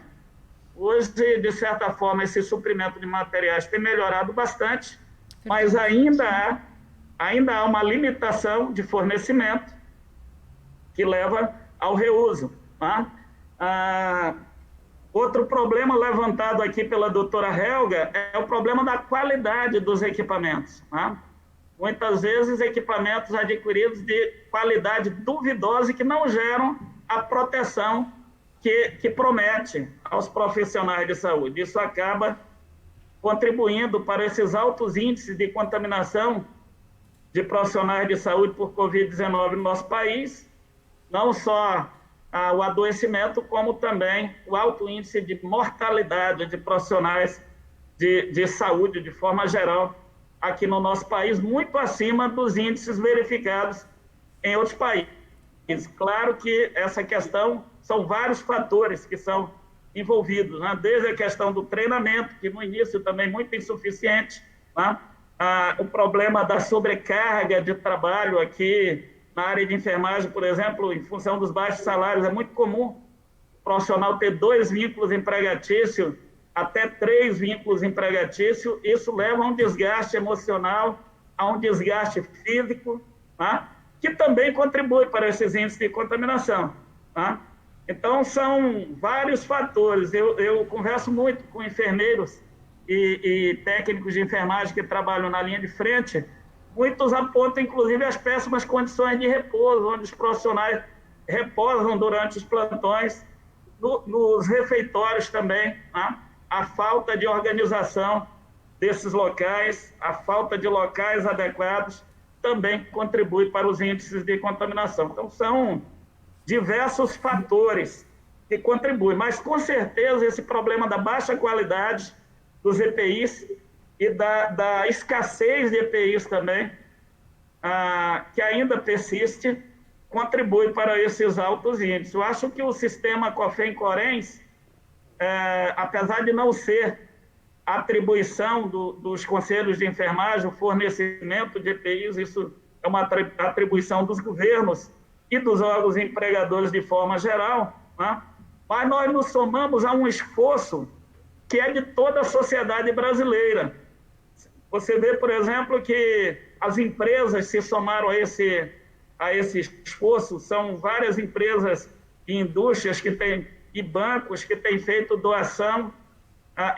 Hoje, de certa forma, esse suprimento de materiais tem melhorado bastante, mas ainda há uma limitação de fornecimento que leva ao reuso. Tá? Outro problema levantado aqui pela doutora Helga é o problema da qualidade dos equipamentos. Tá? Muitas vezes, equipamentos adquiridos de qualidade duvidosa e que não geram a proteção que promete aos profissionais de saúde. Isso acaba contribuindo para esses altos índices de contaminação de profissionais de saúde por Covid-19 no nosso país, não só o adoecimento, como também o alto índice de mortalidade de profissionais de saúde, de forma geral, aqui no nosso país, muito acima dos índices verificados em outros países. Claro que essa questão são vários fatores que são envolvidos, né? Desde a questão do treinamento, que no início também muito insuficiente, né? O problema da sobrecarga de trabalho aqui na área de enfermagem, por exemplo, em função dos baixos salários, é muito comum o profissional ter 2 vínculos empregatícios, até 3 vínculos empregatícios. Isso leva a um desgaste emocional, a um desgaste físico, tá? Que também contribui para esses índices de contaminação. Tá? Então, são vários fatores. Eu converso muito com enfermeiros e técnicos de enfermagem que trabalham na linha de frente. Muitos apontam, inclusive, as péssimas condições de repouso, onde os profissionais reposam durante os plantões, nos refeitórios também, tá? A falta de organização desses locais, a falta de locais adequados, também contribui para os índices de contaminação. Então, são diversos fatores que contribuem, mas, com certeza, esse problema da baixa qualidade dos EPIs e da escassez de EPIs também que ainda persiste, contribui para esses altos índices. Eu acho que o sistema COFEM-CORENS, apesar de não ser a atribuição dos conselhos de enfermagem, o fornecimento de EPIs, isso é uma atribuição dos governos e dos órgãos empregadores de forma geral, né? Mas nós nos somamos a um esforço que é de toda a sociedade brasileira. Você vê, por exemplo, que as empresas se somaram a esse esforço, são várias empresas e indústrias e bancos que têm feito doação,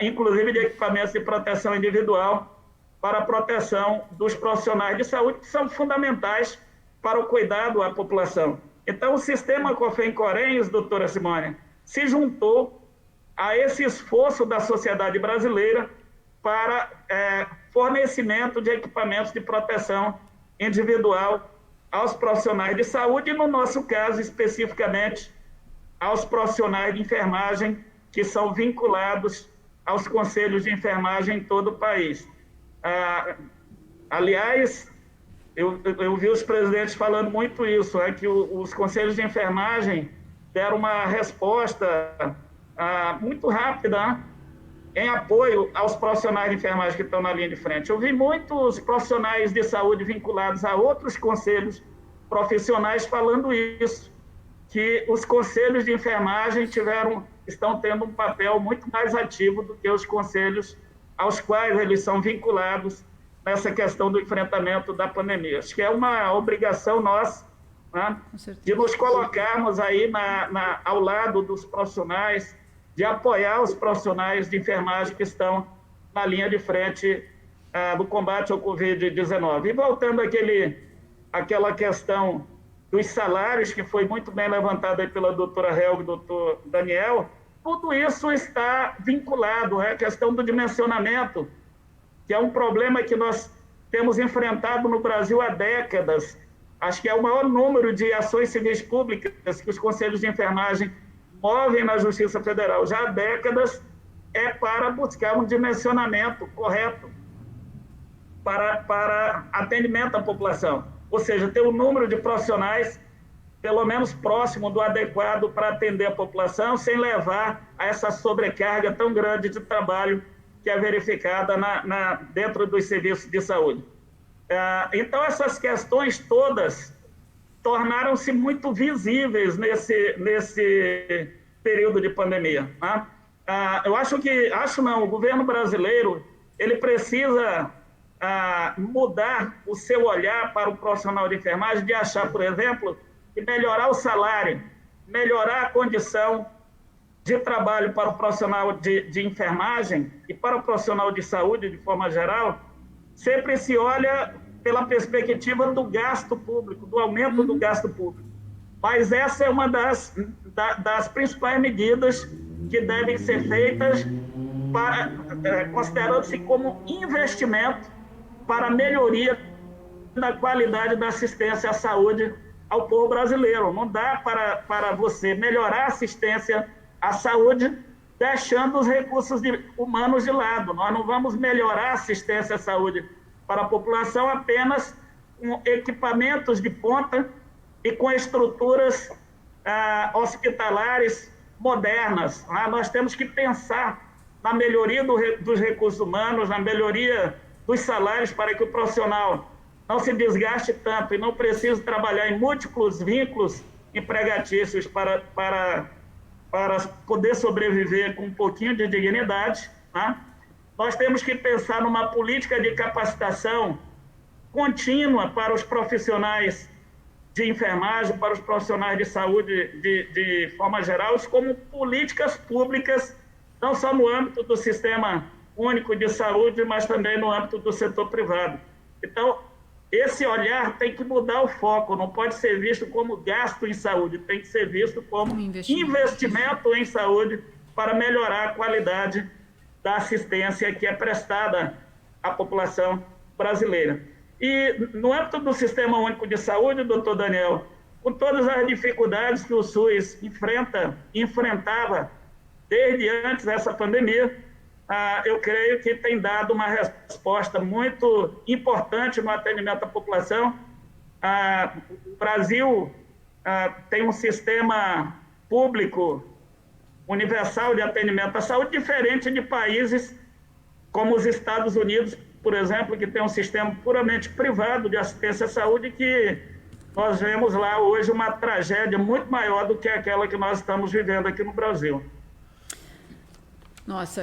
inclusive de equipamentos de proteção individual, para a proteção dos profissionais de saúde, que são fundamentais para o cuidado à população. Então, o sistema COFEM-CORENS, doutora Simone, se juntou a esse esforço da sociedade brasileira para fornecimento de equipamentos de proteção individual aos profissionais de saúde e, no nosso caso, especificamente, aos profissionais de enfermagem que são vinculados aos conselhos de enfermagem em todo o país. Aliás, eu vi os presidentes falando muito isso, que os conselhos de enfermagem deram uma resposta muito rápida em apoio aos profissionais de enfermagem que estão na linha de frente. Eu vi muitos profissionais de saúde vinculados a outros conselhos profissionais falando isso, que os conselhos de enfermagem estão tendo um papel muito mais ativo do que os conselhos aos quais eles são vinculados nessa questão do enfrentamento da pandemia. Acho que é uma obrigação nossa, né, de nos colocarmos aí ao lado dos profissionais, de apoiar os profissionais de enfermagem que estão na linha de frente do combate ao Covid-19. E voltando àquela questão dos salários, que foi muito bem levantada aí pela doutora Helga e doutor Daniel, tudo isso está vinculado à questão do dimensionamento, que é um problema que nós temos enfrentado no Brasil há décadas. Acho que é o maior número de ações civis públicas que os conselhos de enfermagem movem na Justiça Federal já há décadas, para buscar um dimensionamento correto para atendimento à população. Ou seja, ter um número de profissionais pelo menos próximo do adequado para atender a população, sem levar a essa sobrecarga tão grande de trabalho que é verificada dentro dos serviços de saúde. Então, essas questões todas tornaram-se muito visíveis nesse período de pandemia, né? O governo brasileiro, ele precisa mudar o seu olhar para o profissional de enfermagem, de achar, por exemplo, que melhorar o salário, melhorar a condição de trabalho para o profissional de enfermagem e para o profissional de saúde, de forma geral, sempre se olha pela perspectiva do gasto público, do aumento do gasto público. Mas essa é uma das principais medidas que devem ser feitas considerando-se como investimento para a melhoria da qualidade da assistência à saúde ao povo brasileiro. Não dá para você melhorar a assistência à saúde deixando os recursos humanos de lado. Nós não vamos melhorar a assistência à saúde para a população apenas com equipamentos de ponta e com estruturas hospitalares modernas. Nós temos que pensar na melhoria dos recursos humanos, na melhoria dos salários para que o profissional não se desgaste tanto e não precise trabalhar em múltiplos vínculos empregatícios para poder sobreviver com um pouquinho de dignidade, né? Nós temos que pensar numa política de capacitação contínua para os profissionais de enfermagem, para os profissionais de saúde de forma geral, como políticas públicas, não só no âmbito do Sistema Único de Saúde, mas também no âmbito do setor privado. Então, esse olhar tem que mudar o foco, não pode ser visto como gasto em saúde, tem que ser visto como investimento em saúde para melhorar a qualidade da assistência que é prestada à população brasileira. E no âmbito do Sistema Único de Saúde, doutor Daniel, com todas as dificuldades que o SUS enfrentava desde antes dessa pandemia, eu creio que tem dado uma resposta muito importante no atendimento à população O Brasil tem um sistema público universal de atendimento à saúde, diferente de países como os Estados Unidos, por exemplo, que tem um sistema puramente privado de assistência à saúde, que nós vemos lá hoje uma tragédia muito maior do que aquela que nós estamos vivendo aqui no Brasil. Nossa,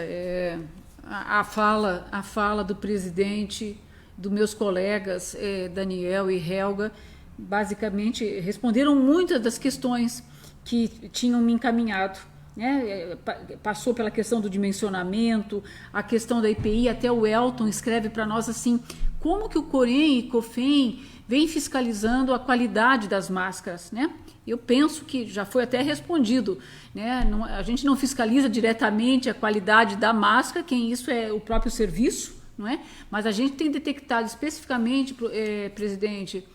a fala do presidente, dos meus colegas Daniel e Helga, basicamente responderam muitas das questões que tinham me encaminhado. Né? Passou pela questão do dimensionamento, a questão da EPI, até o Elton escreve para nós assim, como que o Corém e COFEM vem fiscalizando a qualidade das máscaras, né? Eu penso que já foi até respondido, né? A gente não fiscaliza diretamente a qualidade da máscara, quem isso é o próprio serviço, não é? Mas a gente tem detectado especificamente, presidente,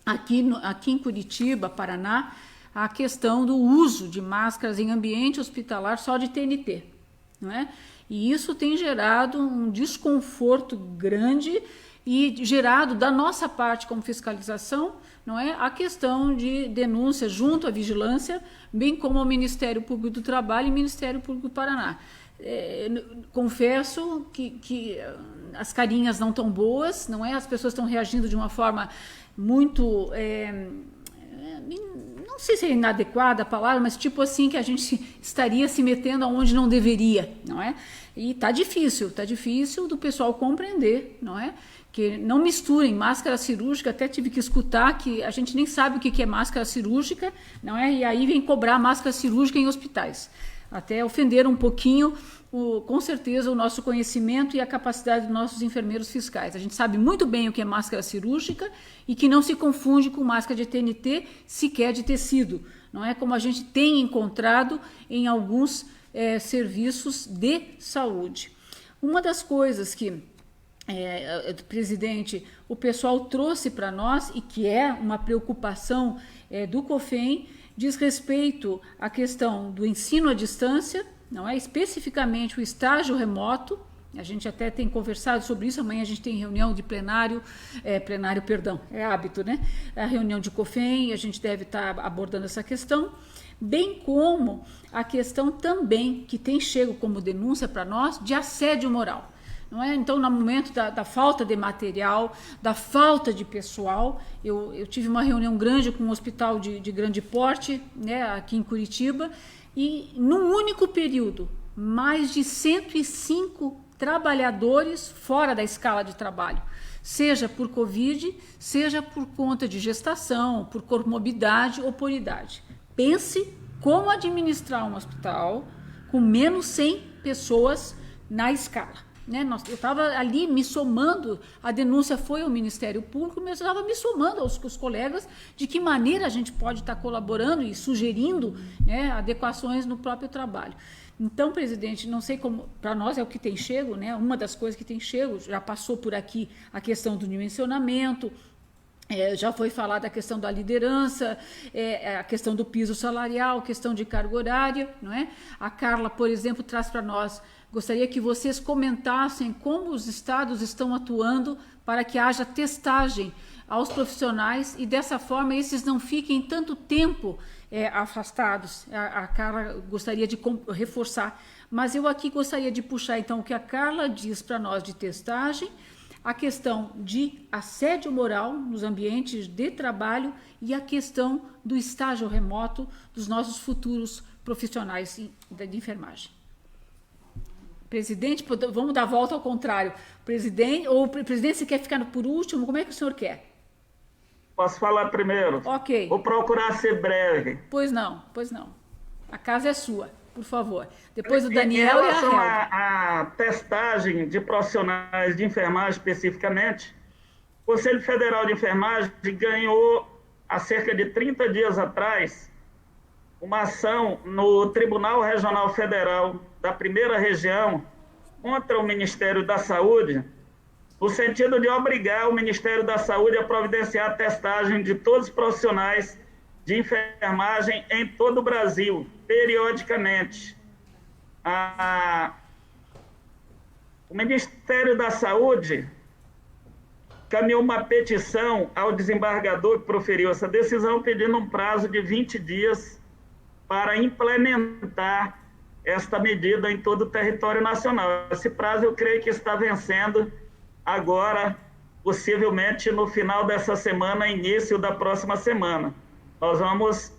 aqui em Curitiba, Paraná, a questão do uso de máscaras em ambiente hospitalar só de TNT, não é? E isso tem gerado um desconforto grande e gerado da nossa parte como fiscalização, não é, a questão de denúncia junto à vigilância, bem como ao Ministério Público do Trabalho e Ministério Público do Paraná. Confesso que as carinhas não estão boas, não é? As pessoas estão reagindo de uma forma muito não sei se é inadequada a palavra, mas tipo assim, que a gente estaria se metendo aonde não deveria, não é? E tá difícil do pessoal compreender, não é? Que não misturem máscara cirúrgica, até tive que escutar que a gente nem sabe o que é máscara cirúrgica, não é? E aí vem cobrar máscara cirúrgica em hospitais. Até ofenderam um pouquinho, com certeza, o nosso conhecimento e a capacidade dos nossos enfermeiros fiscais. A gente sabe muito bem o que é máscara cirúrgica e que não se confunde com máscara de TNT, sequer de tecido. Não é como a gente tem encontrado em alguns serviços de saúde. Uma das coisas que, presidente, o pessoal trouxe para nós e que é uma preocupação do COFEM, diz respeito à questão do ensino à distância, não é? Especificamente o estágio remoto. A gente até tem conversado sobre isso. Amanhã a gente tem reunião de plenário, é hábito, né? A reunião de COFEM, a gente deve estar abordando essa questão, bem como a questão também que tem chego como denúncia para nós de assédio moral. Não é? Então, no momento da falta de material, da falta de pessoal, eu tive uma reunião grande com um hospital de grande porte, né, aqui em Curitiba, e num único período, mais de 105 trabalhadores fora da escala de trabalho, seja por Covid, seja por conta de gestação, por comorbidade ou por idade. Pense como administrar um hospital com menos 100 pessoas na escala. Né? Eu estava ali me somando, a denúncia foi ao Ministério Público, mas eu estava me somando aos colegas de que maneira a gente pode estar colaborando e sugerindo, né, adequações no próprio trabalho. Então, presidente, não sei como, para nós é o que tem chego, né? Uma das coisas que tem chego, já passou por aqui a questão do dimensionamento, já foi falada a questão da liderança, a questão do piso salarial, questão de carga horária, não é? A Carla, por exemplo, traz para nós, gostaria que vocês comentassem como os estados estão atuando para que haja testagem aos profissionais e dessa forma esses não fiquem tanto tempo afastados. A Carla gostaria de reforçar, mas eu aqui gostaria de puxar então o que a Carla diz para nós de testagem, a questão de assédio moral nos ambientes de trabalho e a questão do estágio remoto dos nossos futuros profissionais de enfermagem. Presidente, vamos dar a volta ao contrário. Presidente, você quer ficar por último? Como é que o senhor quer? Posso falar primeiro? Ok. Vou procurar ser breve. Pois não. A casa é sua, por favor. Depois o Daniel e a Helga. Em relação à testagem de profissionais de enfermagem especificamente, o Conselho Federal de Enfermagem ganhou, há cerca de 30 dias atrás, uma ação no Tribunal Regional Federal da Primeira Região contra o Ministério da Saúde, no sentido de obrigar o Ministério da Saúde a providenciar a testagem de todos os profissionais de enfermagem em todo o Brasil, periodicamente. O Ministério da Saúde caminhou uma petição ao desembargador que proferiu essa decisão, pedindo um prazo de 20 dias para implementar esta medida em todo o território nacional. Esse prazo, eu creio que está vencendo agora, possivelmente no final dessa semana, início da próxima semana. Nós vamos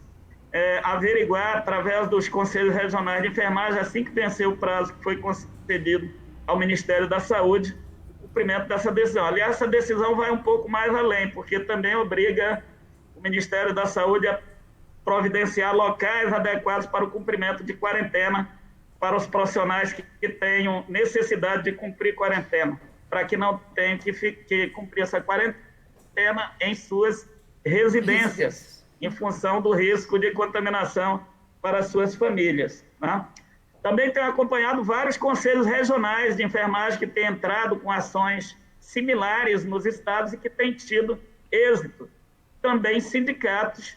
averiguar, através dos conselhos regionais de enfermagem, assim que vencer o prazo que foi concedido ao Ministério da Saúde, o cumprimento dessa decisão. Aliás, essa decisão vai um pouco mais além, porque também obriga o Ministério da Saúde a providenciar locais adequados para o cumprimento de quarentena para os profissionais que tenham necessidade de cumprir quarentena, para que não tenham que cumprir essa quarentena em suas residências, em função do risco de contaminação para as suas famílias, né? Também tenho acompanhado vários conselhos regionais de enfermagem que têm entrado com ações similares nos estados e que têm tido êxito. Também sindicatos,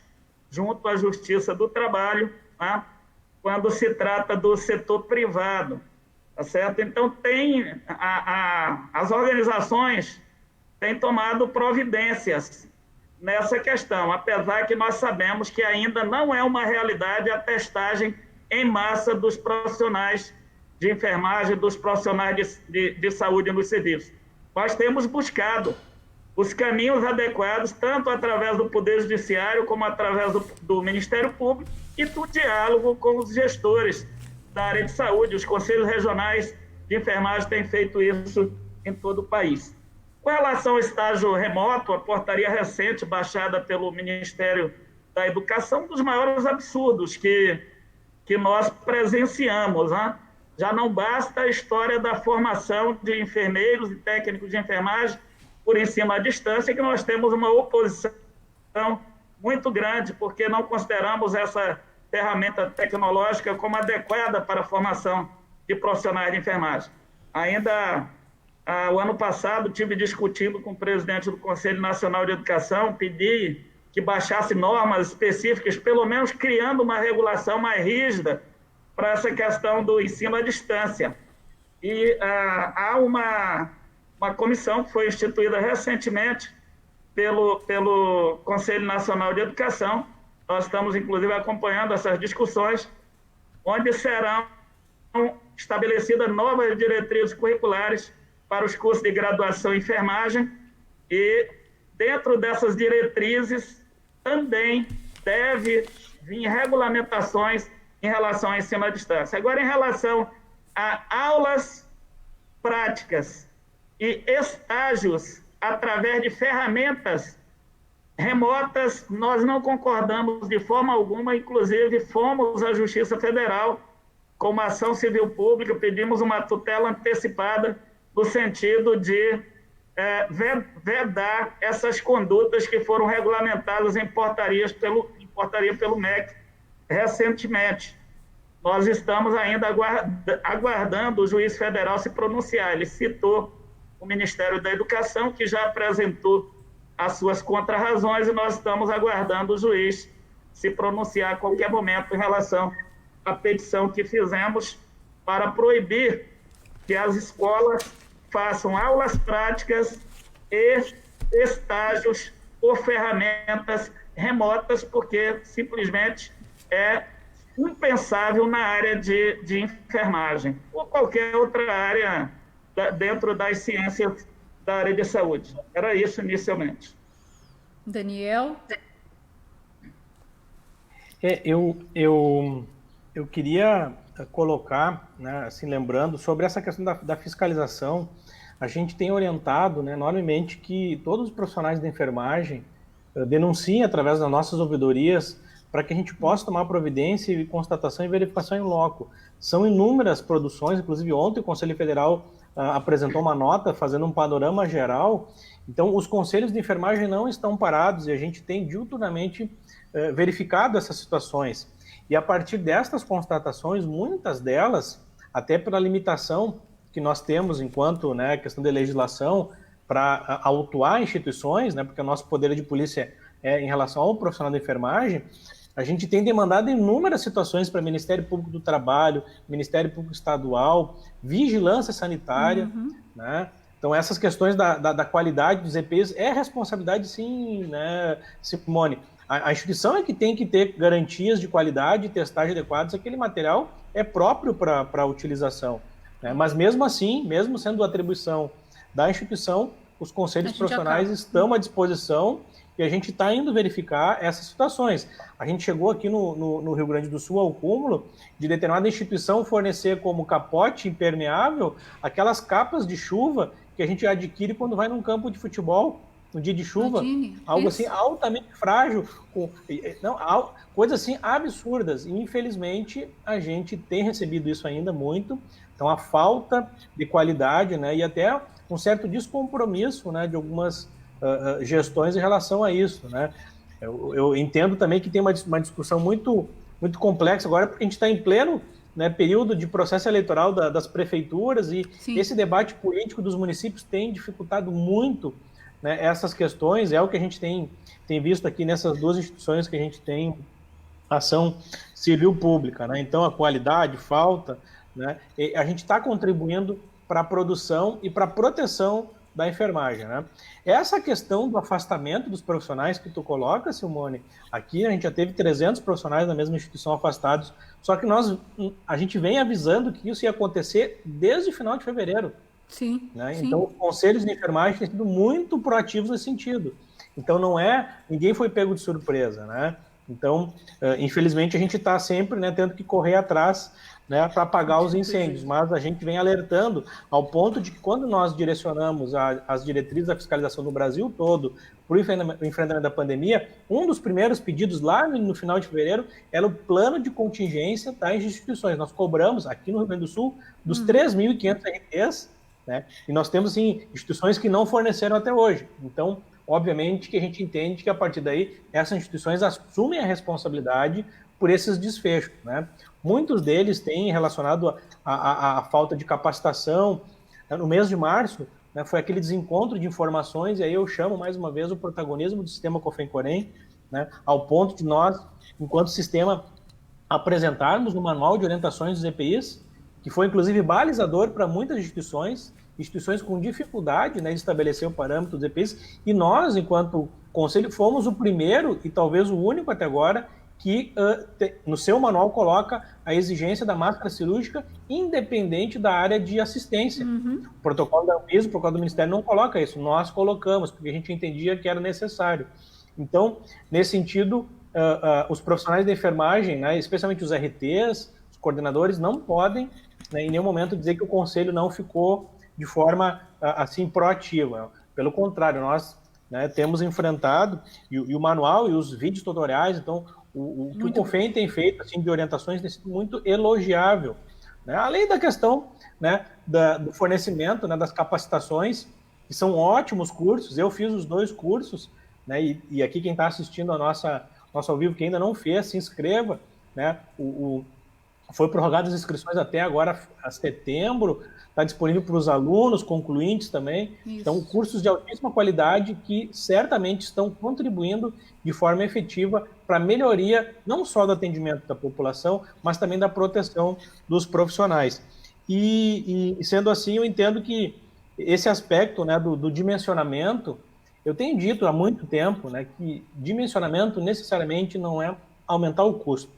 junto à Justiça do Trabalho, né, quando se trata do setor privado, tá certo? Então, as organizações têm tomado providências nessa questão, apesar que nós sabemos que ainda não é uma realidade a testagem em massa dos profissionais de enfermagem, dos profissionais de saúde nos serviços. Nós temos buscado os caminhos adequados, tanto através do Poder Judiciário, como através do Ministério Público e do diálogo com os gestores da área de saúde. Os conselhos regionais de enfermagem têm feito isso em todo o país. Com relação ao estágio remoto, a portaria recente baixada pelo Ministério da Educação, um dos maiores absurdos que nós presenciamos, né? Já não basta a história da formação de enfermeiros e técnicos de enfermagem por ensino à distância, que nós temos uma oposição muito grande, porque não consideramos essa ferramenta tecnológica como adequada para a formação de profissionais de enfermagem. Ainda o ano passado, tive discutindo com o presidente do Conselho Nacional de Educação, pedi que baixasse normas específicas, pelo menos criando uma regulação mais rígida para essa questão do ensino à distância. E há uma comissão que foi instituída recentemente pelo Conselho Nacional de Educação. Nós estamos, inclusive, acompanhando essas discussões, onde serão estabelecidas novas diretrizes curriculares para os cursos de graduação em enfermagem, e dentro dessas diretrizes também deve vir regulamentações em relação ao ensino à distância. Agora, em relação a aulas práticas e estágios através de ferramentas remotas, nós não concordamos de forma alguma, inclusive fomos à Justiça Federal com uma ação civil pública, pedimos uma tutela antecipada no sentido de vedar essas condutas que foram regulamentadas em portaria pelo MEC recentemente. Nós estamos ainda aguardando o juiz federal se pronunciar. Ele citou o Ministério da Educação, que já apresentou as suas contrarrazões, e nós estamos aguardando o juiz se pronunciar a qualquer momento em relação à petição que fizemos para proibir que as escolas façam aulas práticas e estágios por ferramentas remotas, porque simplesmente é impensável na área de enfermagem ou qualquer outra área dentro das ciências da área de saúde. Era isso inicialmente. Daniel? Eu queria colocar, né, assim, lembrando sobre essa questão da fiscalização. A gente tem orientado, né, enormemente que todos os profissionais de enfermagem denunciem através das nossas ouvidorias para que a gente possa tomar providência e constatação e verificação em loco. São inúmeras produções, inclusive ontem o Conselho Federal apresentou uma nota fazendo um panorama geral. Então, os conselhos de enfermagem não estão parados e a gente tem diuturnamente verificado essas situações. E a partir destas constatações, muitas delas, até pela limitação que nós temos enquanto, né, questão de legislação para autuar instituições, né, porque o nosso poder de polícia é em relação ao profissional de enfermagem, a gente tem demandado inúmeras situações para o Ministério Público do Trabalho, Ministério Público Estadual, vigilância sanitária, né, Então, essas questões da qualidade dos EPIs é responsabilidade, sim, né, Simone? A instituição é que tem que ter garantias de qualidade e testagem adequadas, aquele material é próprio para a utilização. Né? Mas, mesmo assim, mesmo sendo atribuição da instituição, os conselhos profissionais estão à disposição e a gente está indo verificar essas situações. A gente chegou aqui no Rio Grande do Sul ao cúmulo de determinada instituição fornecer como capote impermeável aquelas capas de chuva que a gente adquire quando vai num campo de futebol, no dia de chuva, algo assim altamente frágil, coisas assim absurdas. E, infelizmente, a gente tem recebido isso ainda muito. Então, a falta de qualidade, né, e até um certo descompromisso, né, de algumas gestões em relação a isso, né? Eu entendo também que tem uma discussão muito, muito complexa agora, porque a gente está em pleno, né, período de processo eleitoral das prefeituras e esse debate político dos municípios tem dificultado muito, né, essas questões. É o que a gente tem visto aqui nessas duas instituições que a gente tem ação civil pública, né? Então, a qualidade falta, né? E a gente está contribuindo para a produção e para a proteção da enfermagem, né? Essa questão do afastamento dos profissionais que tu coloca, Simone, aqui a gente já teve 300 profissionais na mesma instituição afastados, só que a gente vem avisando que isso ia acontecer desde o final de fevereiro. Sim, né? Sim. Então, os conselhos de enfermagem têm sido muito proativos nesse sentido. Então, ninguém foi pego de surpresa, né? Então, infelizmente, a gente está sempre, né, tendo que correr atrás, né, para apagar os incêndios, mas a gente vem alertando ao ponto de que quando nós direcionamos as diretrizes da fiscalização no Brasil todo para o enfrentamento da pandemia, um dos primeiros pedidos lá no final de fevereiro era o plano de contingência das instituições. Nós cobramos aqui no Rio Grande do Sul dos 3.500 RTs, né, e nós temos assim, instituições que não forneceram até hoje. Então, obviamente que a gente entende que a partir daí essas instituições assumem a responsabilidade por esses desfechos, né? Muitos deles têm relacionado à falta de capacitação. No mês de março, né, foi aquele desencontro de informações, e aí eu chamo mais uma vez o protagonismo do sistema COFEM-COREM, né, ao ponto de nós, enquanto sistema, apresentarmos um manual de orientações dos EPIs, que foi inclusive balizador para muitas instituições com dificuldade, né, de estabelecer o parâmetro dos EPIs, e nós, enquanto conselho, fomos o primeiro e talvez o único até agora que no seu manual coloca a exigência da máscara cirúrgica independente da área de assistência. O protocolo da Anvisa, o protocolo do Ministério não coloca isso, nós colocamos, porque a gente entendia que era necessário. Então, nesse sentido, os profissionais da enfermagem, né, especialmente os RTs, os coordenadores, não podem, né, em nenhum momento dizer que o conselho não ficou de forma assim proativa. Pelo contrário, nós, né, temos enfrentado, e o manual e os vídeos tutoriais, então, o que o COFEM tem feito assim, de orientações tem sido muito elogiável. Né? Além da questão, né, do fornecimento, né, das capacitações, que são ótimos cursos, eu fiz os 2 cursos, né, e aqui quem está assistindo a nossa ao vivo, que ainda não fez, se inscreva. Né? Foi prorrogado as inscrições até agora, a setembro, está disponível para os alunos, concluintes também. Isso. Então, cursos de altíssima qualidade que certamente estão contribuindo de forma efetiva para a melhoria não só do atendimento da população, mas também da proteção dos profissionais. E sendo assim, eu entendo que esse aspecto, né, do dimensionamento, eu tenho dito há muito tempo, né, que dimensionamento necessariamente não é aumentar o custo.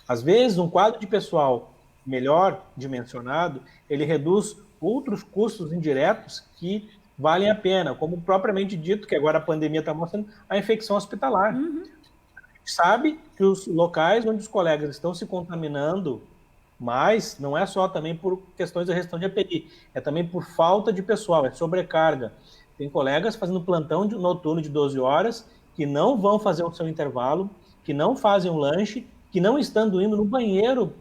Às vezes, um quadro de pessoal melhor dimensionado, ele reduz outros custos indiretos que valem a pena, como propriamente dito, que agora a pandemia está mostrando, a infecção hospitalar. A gente sabe que os locais onde os colegas estão se contaminando mais, não é só também por questões da gestão de EPI, é também por falta de pessoal, é sobrecarga. Tem colegas fazendo plantão noturno de 12 horas, que não vão fazer o seu intervalo, que não fazem um lanche, que não estão indo no banheiro,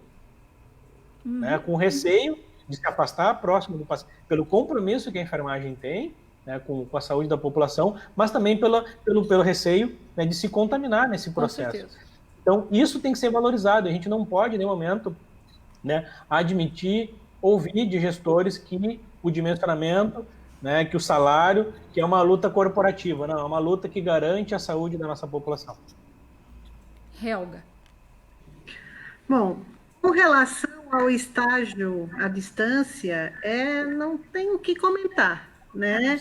né, com receio de se afastar próximo do paciente, pelo compromisso que a enfermagem tem, né, com a saúde da população, mas também pelo receio, né, de se contaminar nesse processo. Então, isso tem que ser valorizado. A gente não pode, em nenhum momento, né, admitir, ouvir de gestores que o dimensionamento, né, que o salário, que é uma luta corporativa. Não, é uma luta que garante a saúde da nossa população. Helga. Bom, com relação ao estágio à distância, não tenho o que comentar. né?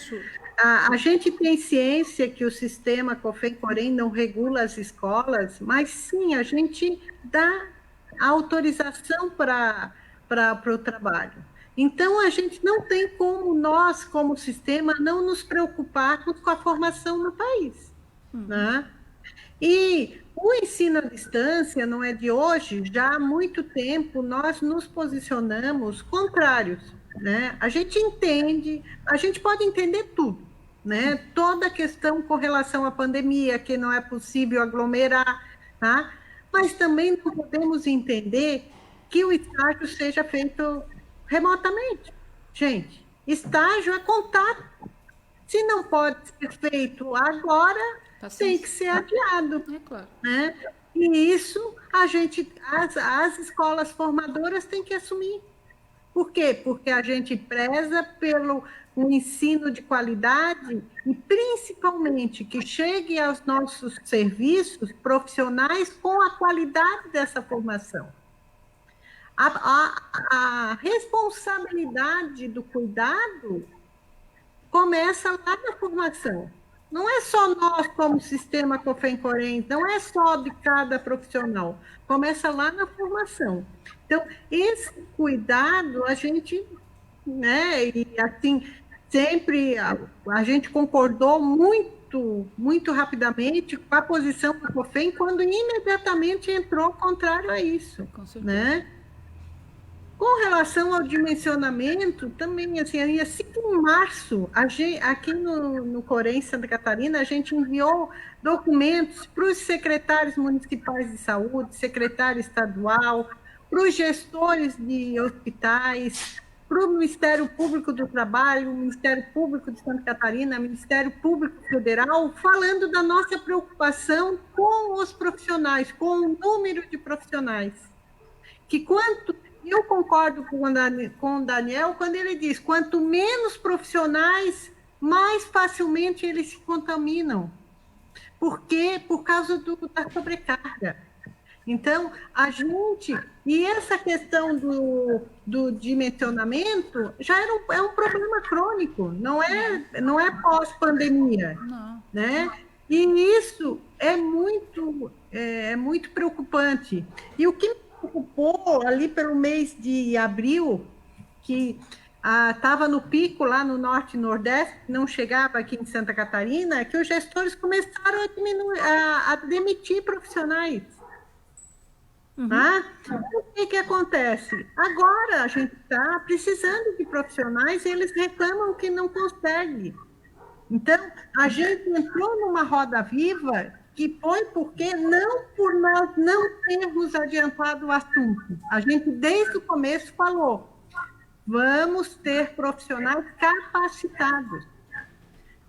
A gente tem ciência que o sistema COFEM-COREM não regula as escolas, mas sim, a gente dá a autorização para o trabalho. Então, a gente não tem como nós, como sistema, não nos preocuparmos com a formação no país, né? E o ensino à distância não é de hoje, já há muito tempo nós nos posicionamos contrários, né? A gente entende, a gente pode entender tudo, né? Toda a questão com relação à pandemia, que não é possível aglomerar, tá? Mas também não podemos entender que o estágio seja feito remotamente. Gente, estágio é contato. Se não pode ser feito agora, tem que ser adiado. É claro. Né? E isso as escolas formadoras têm que assumir. Por quê? Porque a gente preza pelo um ensino de qualidade e, principalmente, que chegue aos nossos serviços profissionais com a qualidade dessa formação. A responsabilidade do cuidado começa lá na formação. Não é só nós, como sistema COFEM-COREM, não é só de cada profissional, começa lá na formação. Então, esse cuidado, a gente, né, e assim, sempre a gente concordou muito rapidamente com a posição do COFEM, quando imediatamente entrou contrário a isso, né? Com relação ao dimensionamento, também, assim em março, aqui no Corém, Santa Catarina, a gente enviou documentos para os secretários municipais de saúde, secretário estadual, para os gestores de hospitais, para o Ministério Público do Trabalho, o Ministério Público de Santa Catarina, Ministério Público Federal, falando da nossa preocupação com os profissionais, com o número de profissionais. Eu concordo com o Daniel quando ele diz, quanto menos profissionais, mais facilmente eles se contaminam. Por quê? Por causa da sobrecarga. Então, e essa questão do dimensionamento já é um problema crônico, não é pós-pandemia, né? E isso é muito preocupante. E o que me preocupou ali pelo mês de abril, que estava no pico lá no Norte e Nordeste, não chegava aqui em Santa Catarina, que os gestores começaram a demitir profissionais. O que acontece? Agora a gente está precisando de profissionais e eles reclamam que não conseguem. Então, a gente entrou numa roda viva que foi porque por nós não termos adiantado o assunto. A gente, desde o começo, falou, vamos ter profissionais capacitados.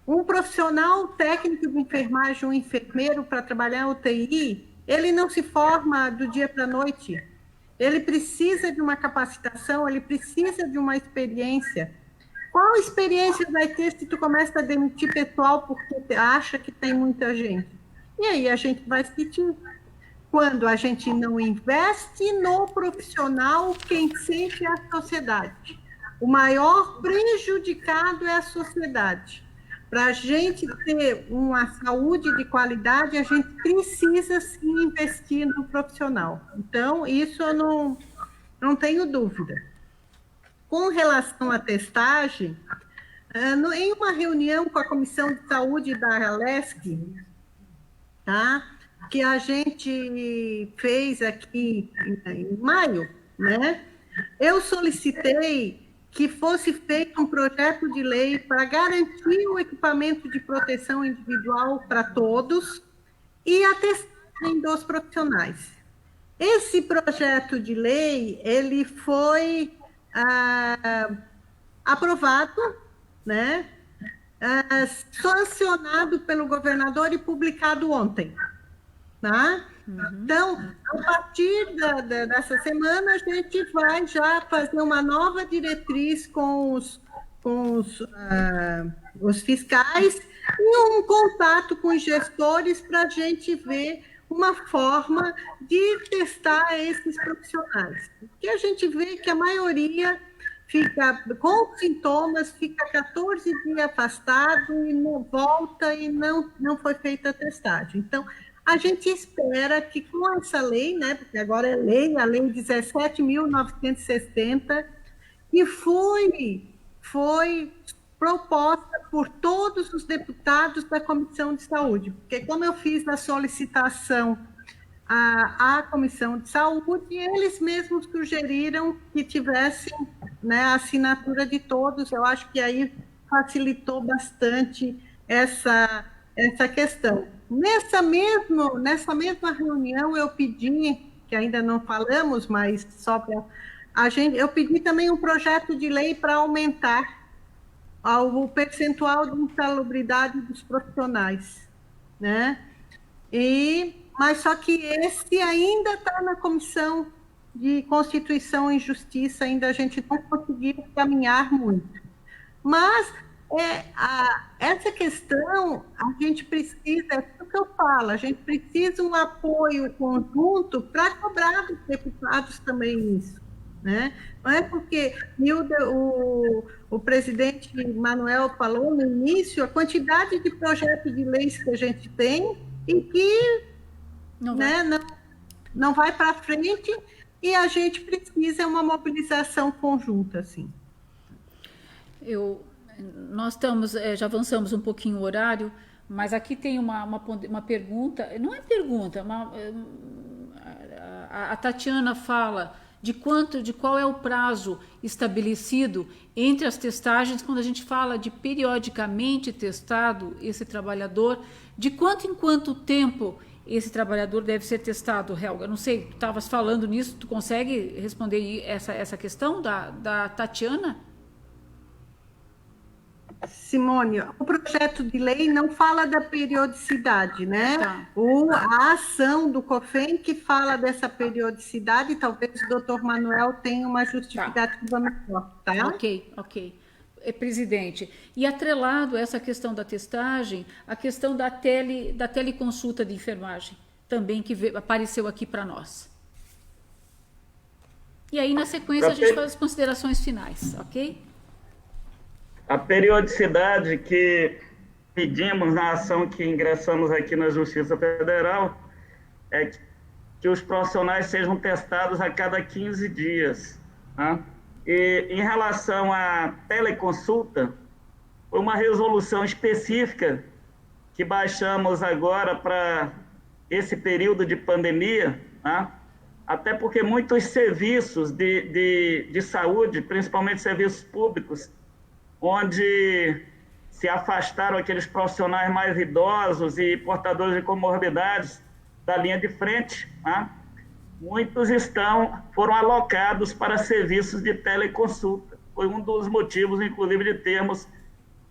Um profissional técnico de enfermagem, um enfermeiro para trabalhar em UTI, ele não se forma do dia para a noite. Ele precisa de uma capacitação, ele precisa de uma experiência. Qual experiência vai ter se tu começa a demitir pessoal porque acha que tem muita gente? E aí a gente vai sentir. Quando a gente não investe no profissional, quem sente é a sociedade. O maior prejudicado é a sociedade. Para a gente ter uma saúde de qualidade, a gente precisa sim investir no profissional. Então, isso eu não tenho dúvida. Com relação à testagem, em uma reunião com a Comissão de Saúde da Alesc, tá? Que a gente fez aqui em maio, né? Eu solicitei que fosse feito um projeto de lei para garantir o equipamento de proteção individual para todos e a testagem dos profissionais. Esse projeto de lei, ele foi aprovado, né? Sancionado pelo governador e publicado ontem. Tá? Então, a partir dessa semana, a gente vai já fazer uma nova diretriz com os fiscais e um contato com os gestores para a gente ver uma forma de testar esses profissionais. Porque a gente vê que a maioria fica com sintomas, fica 14 dias afastado e não volta e não foi feita a testagem. Então, a gente espera que com essa lei, né, porque agora é lei, a lei 17.960, que foi proposta por todos os deputados da Comissão de Saúde, porque como eu fiz a solicitação à Comissão de Saúde, eles mesmos sugeriram que tivessem, né, a assinatura de todos. Eu acho que aí facilitou bastante essa questão. Nessa mesma reunião, eu pedi, que ainda não falamos, mas só para eu pedi também um projeto de lei para aumentar o percentual de insalubridade dos profissionais, né? Mas só que esse ainda está na Comissão de Constituição e Justiça, ainda a gente não conseguiu caminhar muito. Mas essa questão, a gente precisa, é o que eu falo, a gente precisa um apoio conjunto para cobrar dos deputados também isso, né? Não é porque o presidente Manuel falou no início a quantidade de projetos de leis que a gente tem e que não vai para frente, e a gente precisa uma mobilização conjunta, assim. Nós estamos, já avançamos um pouquinho o horário, mas aqui tem uma pergunta, não é pergunta, a Tatiana fala de qual é o prazo estabelecido entre as testagens, quando a gente fala de periodicamente testado esse trabalhador, de quanto em quanto tempo esse trabalhador deve ser testado, Helga? Não sei, tu estavas falando nisso, tu consegue responder essa questão da Tatiana? Simone, o projeto de lei não fala da periodicidade, né? Tá. A ação do COFEM que fala dessa periodicidade, talvez o doutor Manuel tenha uma justificativa melhor, tá? Ok. Presidente, e atrelado a essa questão da testagem, a questão da teleconsulta de enfermagem, também que apareceu aqui para nós. E aí, na sequência, a gente faz as considerações finais, ok? A periodicidade que pedimos na ação que ingressamos aqui na Justiça Federal é que os profissionais sejam testados a cada 15 dias, tá? E em relação à teleconsulta, foi uma resolução específica que baixamos agora para esse período de pandemia, tá? Até porque muitos serviços de saúde, principalmente serviços públicos, onde se afastaram aqueles profissionais mais idosos e portadores de comorbidades da linha de frente, tá? Muitos foram alocados para serviços de teleconsulta. Foi um dos motivos, inclusive, de termos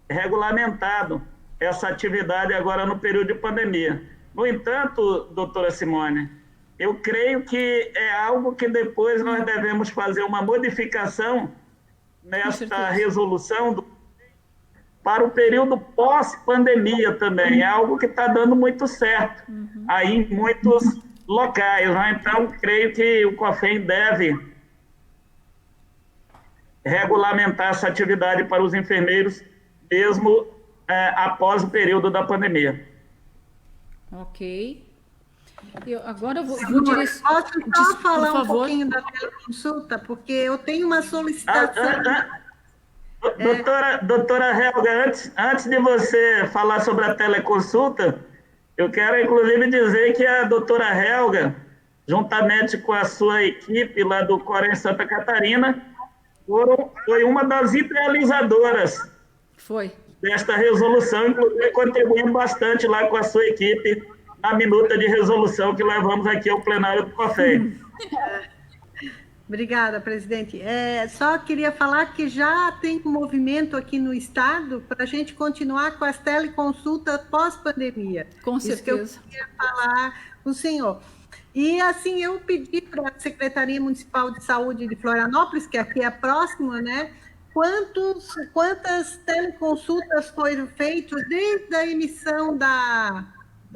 regulamentado essa atividade agora no período de pandemia. No entanto, doutora Simone, eu creio que é algo que depois nós devemos fazer uma modificação nesta resolução para o período pós-pandemia também. É algo que está dando muito certo aí em muitos locais, né? Então, creio que o COFEM deve regulamentar essa atividade para os enfermeiros, mesmo após o período da pandemia. Ok. Agora eu vou Posso só falar um pouquinho da teleconsulta, porque eu tenho uma solicitação. Doutora Helga, antes de você falar sobre a teleconsulta, eu quero, inclusive, dizer que a doutora Helga, juntamente com a sua equipe lá do Corém Santa Catarina, foi uma das idealizadoras desta resolução, inclusive contribuindo bastante lá com a sua equipe na minuta de resolução que levamos aqui ao plenário do COFEM. Obrigada, presidente. Só queria falar que já tem um movimento aqui no Estado para a gente continuar com as teleconsultas pós-pandemia. Com certeza. Isso que eu queria falar com o senhor. E, assim, eu pedi para a Secretaria Municipal de Saúde de Florianópolis, que aqui é próxima, né? Quantas teleconsultas foram feitas desde a emissão da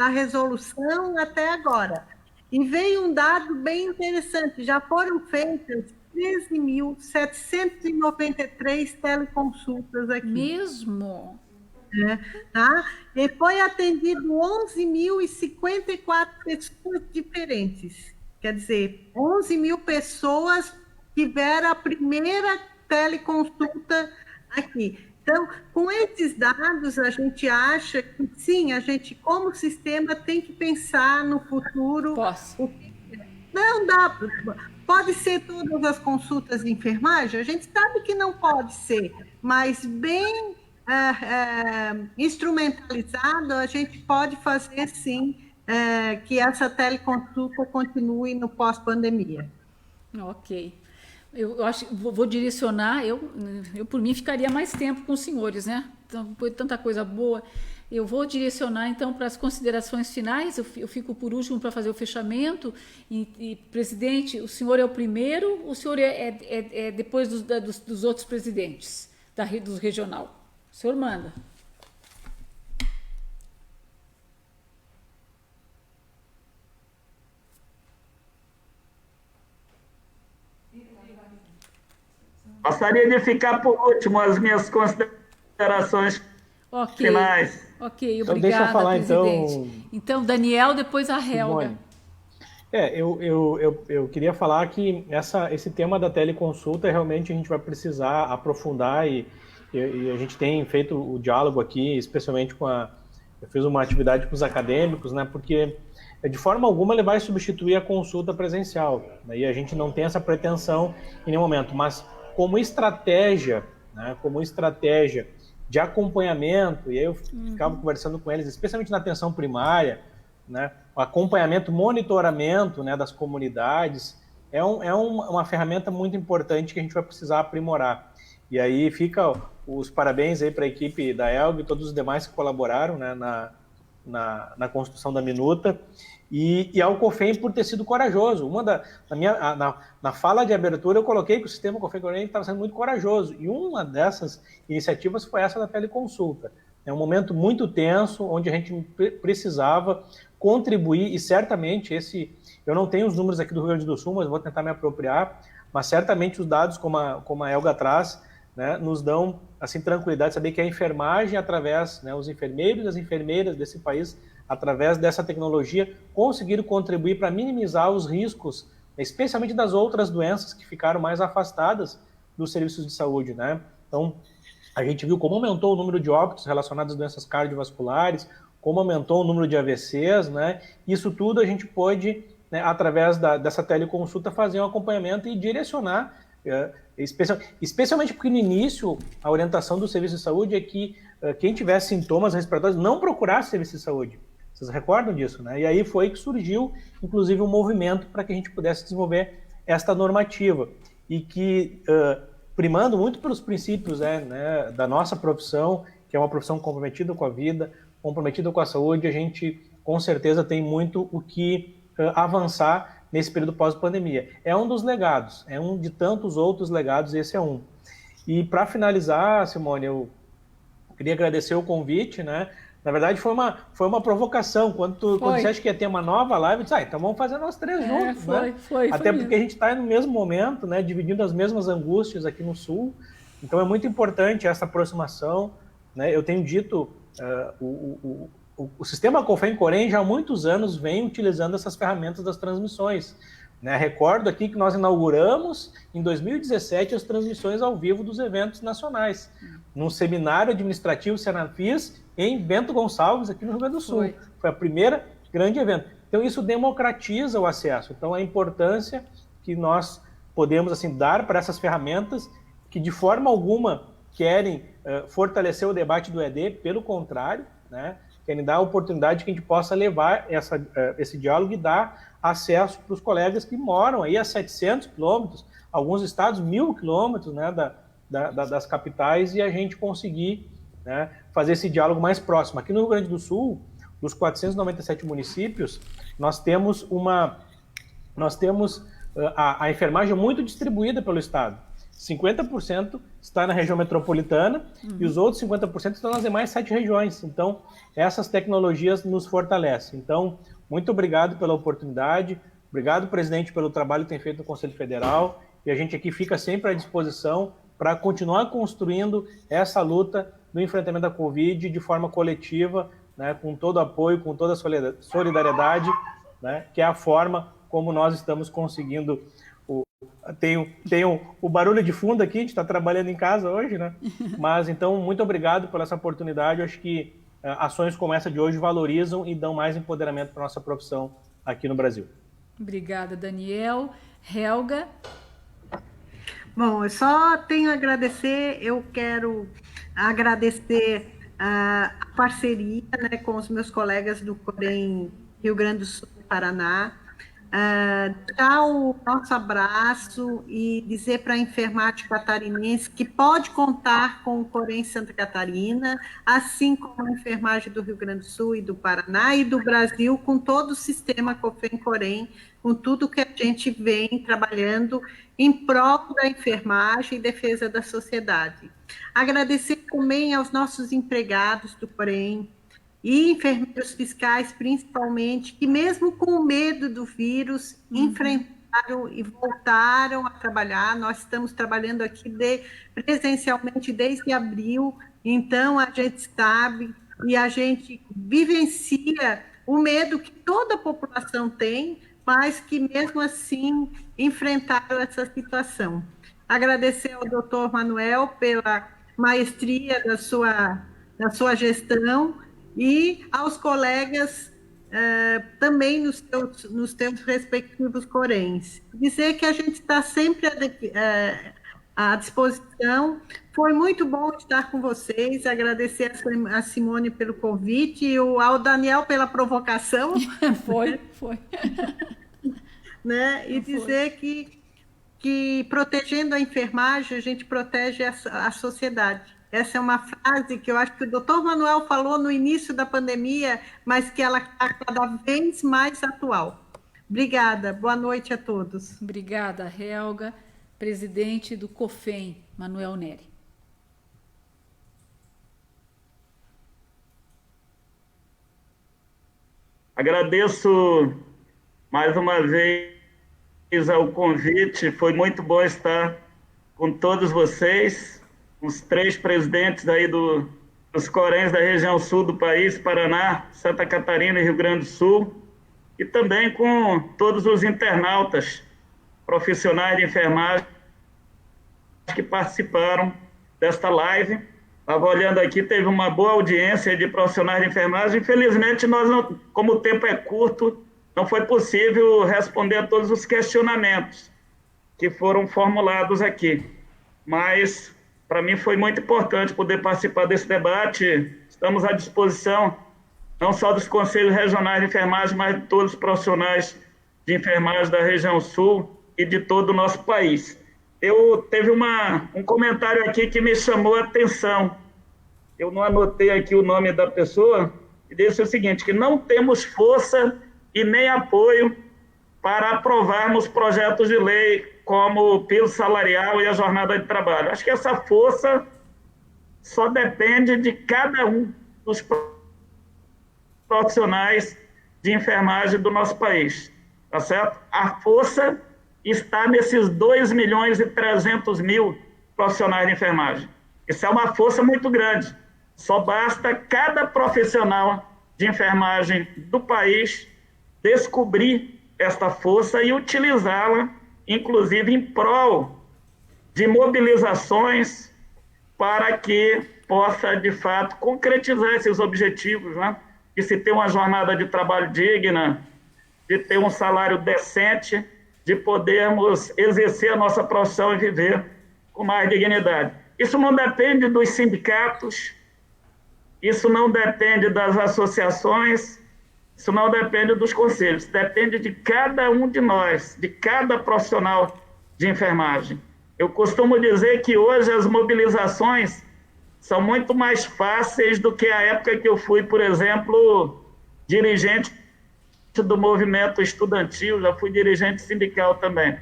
resolução até agora. E veio um dado bem interessante, já foram feitas 13.793 teleconsultas aqui. Mesmo? Tá? E foi atendido 11.054 pessoas diferentes. Quer dizer, 11.000 pessoas tiveram a primeira teleconsulta aqui. Então, com esses dados, a gente acha que, sim, a gente, como sistema, tem que pensar no futuro. Posso. Não dá, pode ser todas as consultas de enfermagem? A gente sabe que não pode ser, mas bem instrumentalizado, a gente pode fazer, sim, que essa teleconsulta continue no pós-pandemia. Ok. Eu acho que vou direcionar, eu por mim ficaria mais tempo com os senhores, né? Então, foi tanta coisa boa. Eu vou direcionar, então, para as considerações finais. Eu fico por último para fazer o fechamento. E, presidente, o senhor é o primeiro, o senhor é depois dos outros presidentes do regional? O senhor manda. Gostaria de ficar por último as minhas considerações finais. Ok, Então, obrigada, deixa eu falar, presidente. Então, Daniel, depois a Helga. Eu queria falar que esse tema da teleconsulta, realmente a gente vai precisar aprofundar e a gente tem feito o diálogo aqui, especialmente eu fiz uma atividade com os acadêmicos, né, porque de forma alguma ele vai substituir a consulta presencial, né, e a gente não tem essa pretensão em nenhum momento, mas como estratégia, né, de acompanhamento, e aí eu ficava conversando com eles, especialmente na atenção primária, né, o acompanhamento, monitoramento, né, das comunidades, é uma ferramenta muito importante que a gente vai precisar aprimorar. E aí fica os parabéns aí para a equipe da Elg e todos os demais que colaboraram, né, na construção da minuta, e ao COFEM por ter sido corajoso. Na fala de abertura eu coloquei que o sistema COFEM estava sendo muito corajoso, e uma dessas iniciativas foi essa da teleconsulta. É um momento muito tenso, onde a gente precisava contribuir, e certamente eu não tenho os números aqui do Rio Grande do Sul, mas vou tentar me apropriar, mas certamente os dados, como a Elga traz, né, nos dão assim, tranquilidade de saber que a enfermagem, através, né, os enfermeiros e as enfermeiras desse país, através dessa tecnologia, conseguiram contribuir para minimizar os riscos, especialmente das outras doenças que ficaram mais afastadas dos serviços de saúde, né? Então, a gente viu como aumentou o número de óbitos relacionados às doenças cardiovasculares, como aumentou o número de AVCs, né? Isso tudo a gente pôde, né, através dessa teleconsulta, fazer um acompanhamento e direcionar, especialmente porque no início a orientação do serviço de saúde é que quem tivesse sintomas respiratórios não procurasse serviço de saúde. Vocês recordam disso, né? E aí foi que surgiu, inclusive, um movimento para que a gente pudesse desenvolver esta normativa e que, primando muito pelos princípios, né, da nossa profissão, que é uma profissão comprometida com a vida, comprometida com a saúde, a gente com certeza tem muito o que avançar nesse período pós-pandemia. É um dos legados, é um de tantos outros legados, esse é um. E para finalizar, Simone, eu queria agradecer o convite, né? Na verdade, foi uma provocação. Quando você acha que ia ter uma nova live, eu disse, então vamos fazer nós três juntos, né? Até porque a gente está no mesmo momento, né? Dividindo as mesmas angústias aqui no Sul. Então é muito importante essa aproximação, né? Eu tenho dito, o sistema COFEM-COREM já há muitos anos vem utilizando essas ferramentas das transmissões, né? Recordo aqui que nós inauguramos em 2017 as transmissões ao vivo dos eventos nacionais, num seminário administrativo Senafis em Bento Gonçalves, aqui no Rio Grande do Sul. Foi a primeira grande evento. Então isso democratiza o acesso. Então a importância que nós podemos assim dar para essas ferramentas que de forma alguma querem fortalecer o debate do ED, pelo contrário, né? Querem dar a oportunidade que a gente possa levar esse diálogo e dar acesso para os colegas que moram aí a 700 quilômetros, alguns estados 1.000 quilômetros, né, das capitais, e a gente conseguir, né, fazer esse diálogo mais próximo. Aqui no Rio Grande do Sul, dos 497 municípios, nós temos a enfermagem muito distribuída pelo estado. 50% está na região metropolitana e os outros 50% estão nas demais 7 regiões. Então, essas tecnologias nos fortalecem. Então, muito obrigado pela oportunidade, obrigado, presidente, pelo trabalho que tem feito no Conselho Federal e a gente aqui fica sempre à disposição para continuar construindo essa luta do enfrentamento da Covid de forma coletiva, né, com todo apoio, com toda a solidariedade, né, que é a forma como nós estamos conseguindo. Tem o barulho de fundo aqui, a gente está trabalhando em casa hoje, né? Mas então, muito obrigado por essa oportunidade. Eu acho que ações como essa de hoje valorizam e dão mais empoderamento para a nossa profissão aqui no Brasil. Obrigada, Daniel. Helga? Bom, eu só tenho a agradecer, eu quero agradecer a parceria, né, com os meus colegas do Corém Rio Grande do Sul e Paraná, dar o nosso abraço e dizer para a enfermagem catarinense que pode contar com o Corém Santa Catarina, assim como a enfermagem do Rio Grande do Sul e do Paraná e do Brasil, com todo o sistema COFEM-Corém, com tudo que a gente vem trabalhando em prol da enfermagem e defesa da sociedade. Agradecer também aos nossos empregados do Corém, e enfermeiros fiscais, principalmente, que mesmo com o medo do vírus, enfrentaram e voltaram a trabalhar. Nós estamos trabalhando aqui presencialmente desde abril, então a gente sabe e a gente vivencia o medo que toda a população tem, mas que mesmo assim enfrentaram essa situação. Agradecer ao doutor Manuel pela maestria da sua gestão, e aos colegas também nos seus respectivos coréns. Dizer que a gente está sempre à disposição. Foi muito bom estar com vocês, agradecer a Simone pelo convite e ao Daniel pela provocação. Foi. Né? E dizer que protegendo a enfermagem, a gente protege a sociedade. Essa é uma frase que eu acho que o doutor Manuel falou no início da pandemia, mas que ela está cada vez mais atual. Obrigada, boa noite a todos. Obrigada, Helga. Presidente do COFEM, Manuel Neri. Agradeço mais uma vez ao convite, foi muito bom estar com todos vocês, os 3 presidentes aí dos Coréns da região sul do país, Paraná, Santa Catarina e Rio Grande do Sul, e também com todos os internautas, profissionais de enfermagem que participaram desta live. Estava olhando aqui, teve uma boa audiência de profissionais de enfermagem. Infelizmente, nós não, como o tempo é curto, não foi possível responder a todos os questionamentos que foram formulados aqui. Mas para mim foi muito importante poder participar desse debate. Estamos à disposição, não só dos conselhos regionais de enfermagem, mas de todos os profissionais de enfermagem da região sul e de todo o nosso país. Teve um comentário aqui que me chamou a atenção. Eu não anotei aqui o nome da pessoa, e disse o seguinte, que não temos força e nem apoio para aprovarmos projetos de lei como o piso salarial e a jornada de trabalho. Acho que essa força só depende de cada um dos profissionais de enfermagem do nosso país, tá certo? A força está nesses 2.300.000 profissionais de enfermagem. Isso é uma força muito grande. Só basta cada profissional de enfermagem do país descobrir esta força e utilizá-la, inclusive em prol de mobilizações para que possa, de fato, concretizar esses objetivos, né? De se ter uma jornada de trabalho digna, de ter um salário decente, de podermos exercer a nossa profissão e viver com mais dignidade. Isso não depende dos sindicatos, isso não depende das associações, isso não depende dos conselhos, depende de cada um de nós, de cada profissional de enfermagem. Eu costumo dizer que hoje as mobilizações são muito mais fáceis do que a época que eu fui, por exemplo, dirigente do movimento estudantil, já fui dirigente sindical também.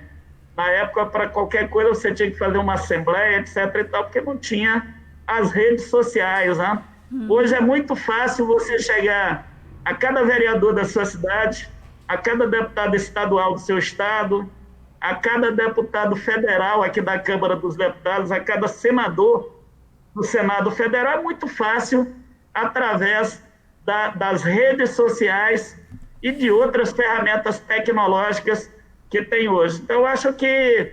Na época, para qualquer coisa, você tinha que fazer uma assembleia, etc. e tal, porque não tinha as redes sociais, né? Hoje é muito fácil você chegar a cada vereador da sua cidade, a cada deputado estadual do seu estado, a cada deputado federal aqui da Câmara dos Deputados, a cada senador do Senado Federal, é muito fácil através das redes sociais e de outras ferramentas tecnológicas que tem hoje. Então, eu acho que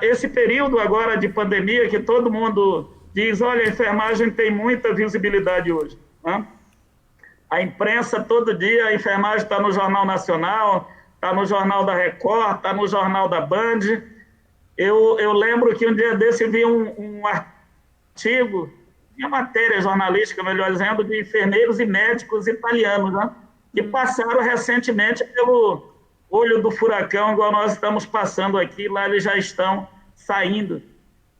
esse período agora de pandemia, que todo mundo diz, olha, a enfermagem tem muita visibilidade hoje, né? A imprensa, todo dia, a enfermagem está no Jornal Nacional, está no Jornal da Record, está no Jornal da Band. Eu lembro que um dia desse eu vi um artigo, uma matéria jornalística, melhor dizendo, de enfermeiros e médicos italianos, né, que passaram recentemente pelo olho do furacão, igual nós estamos passando aqui. Lá eles já estão saindo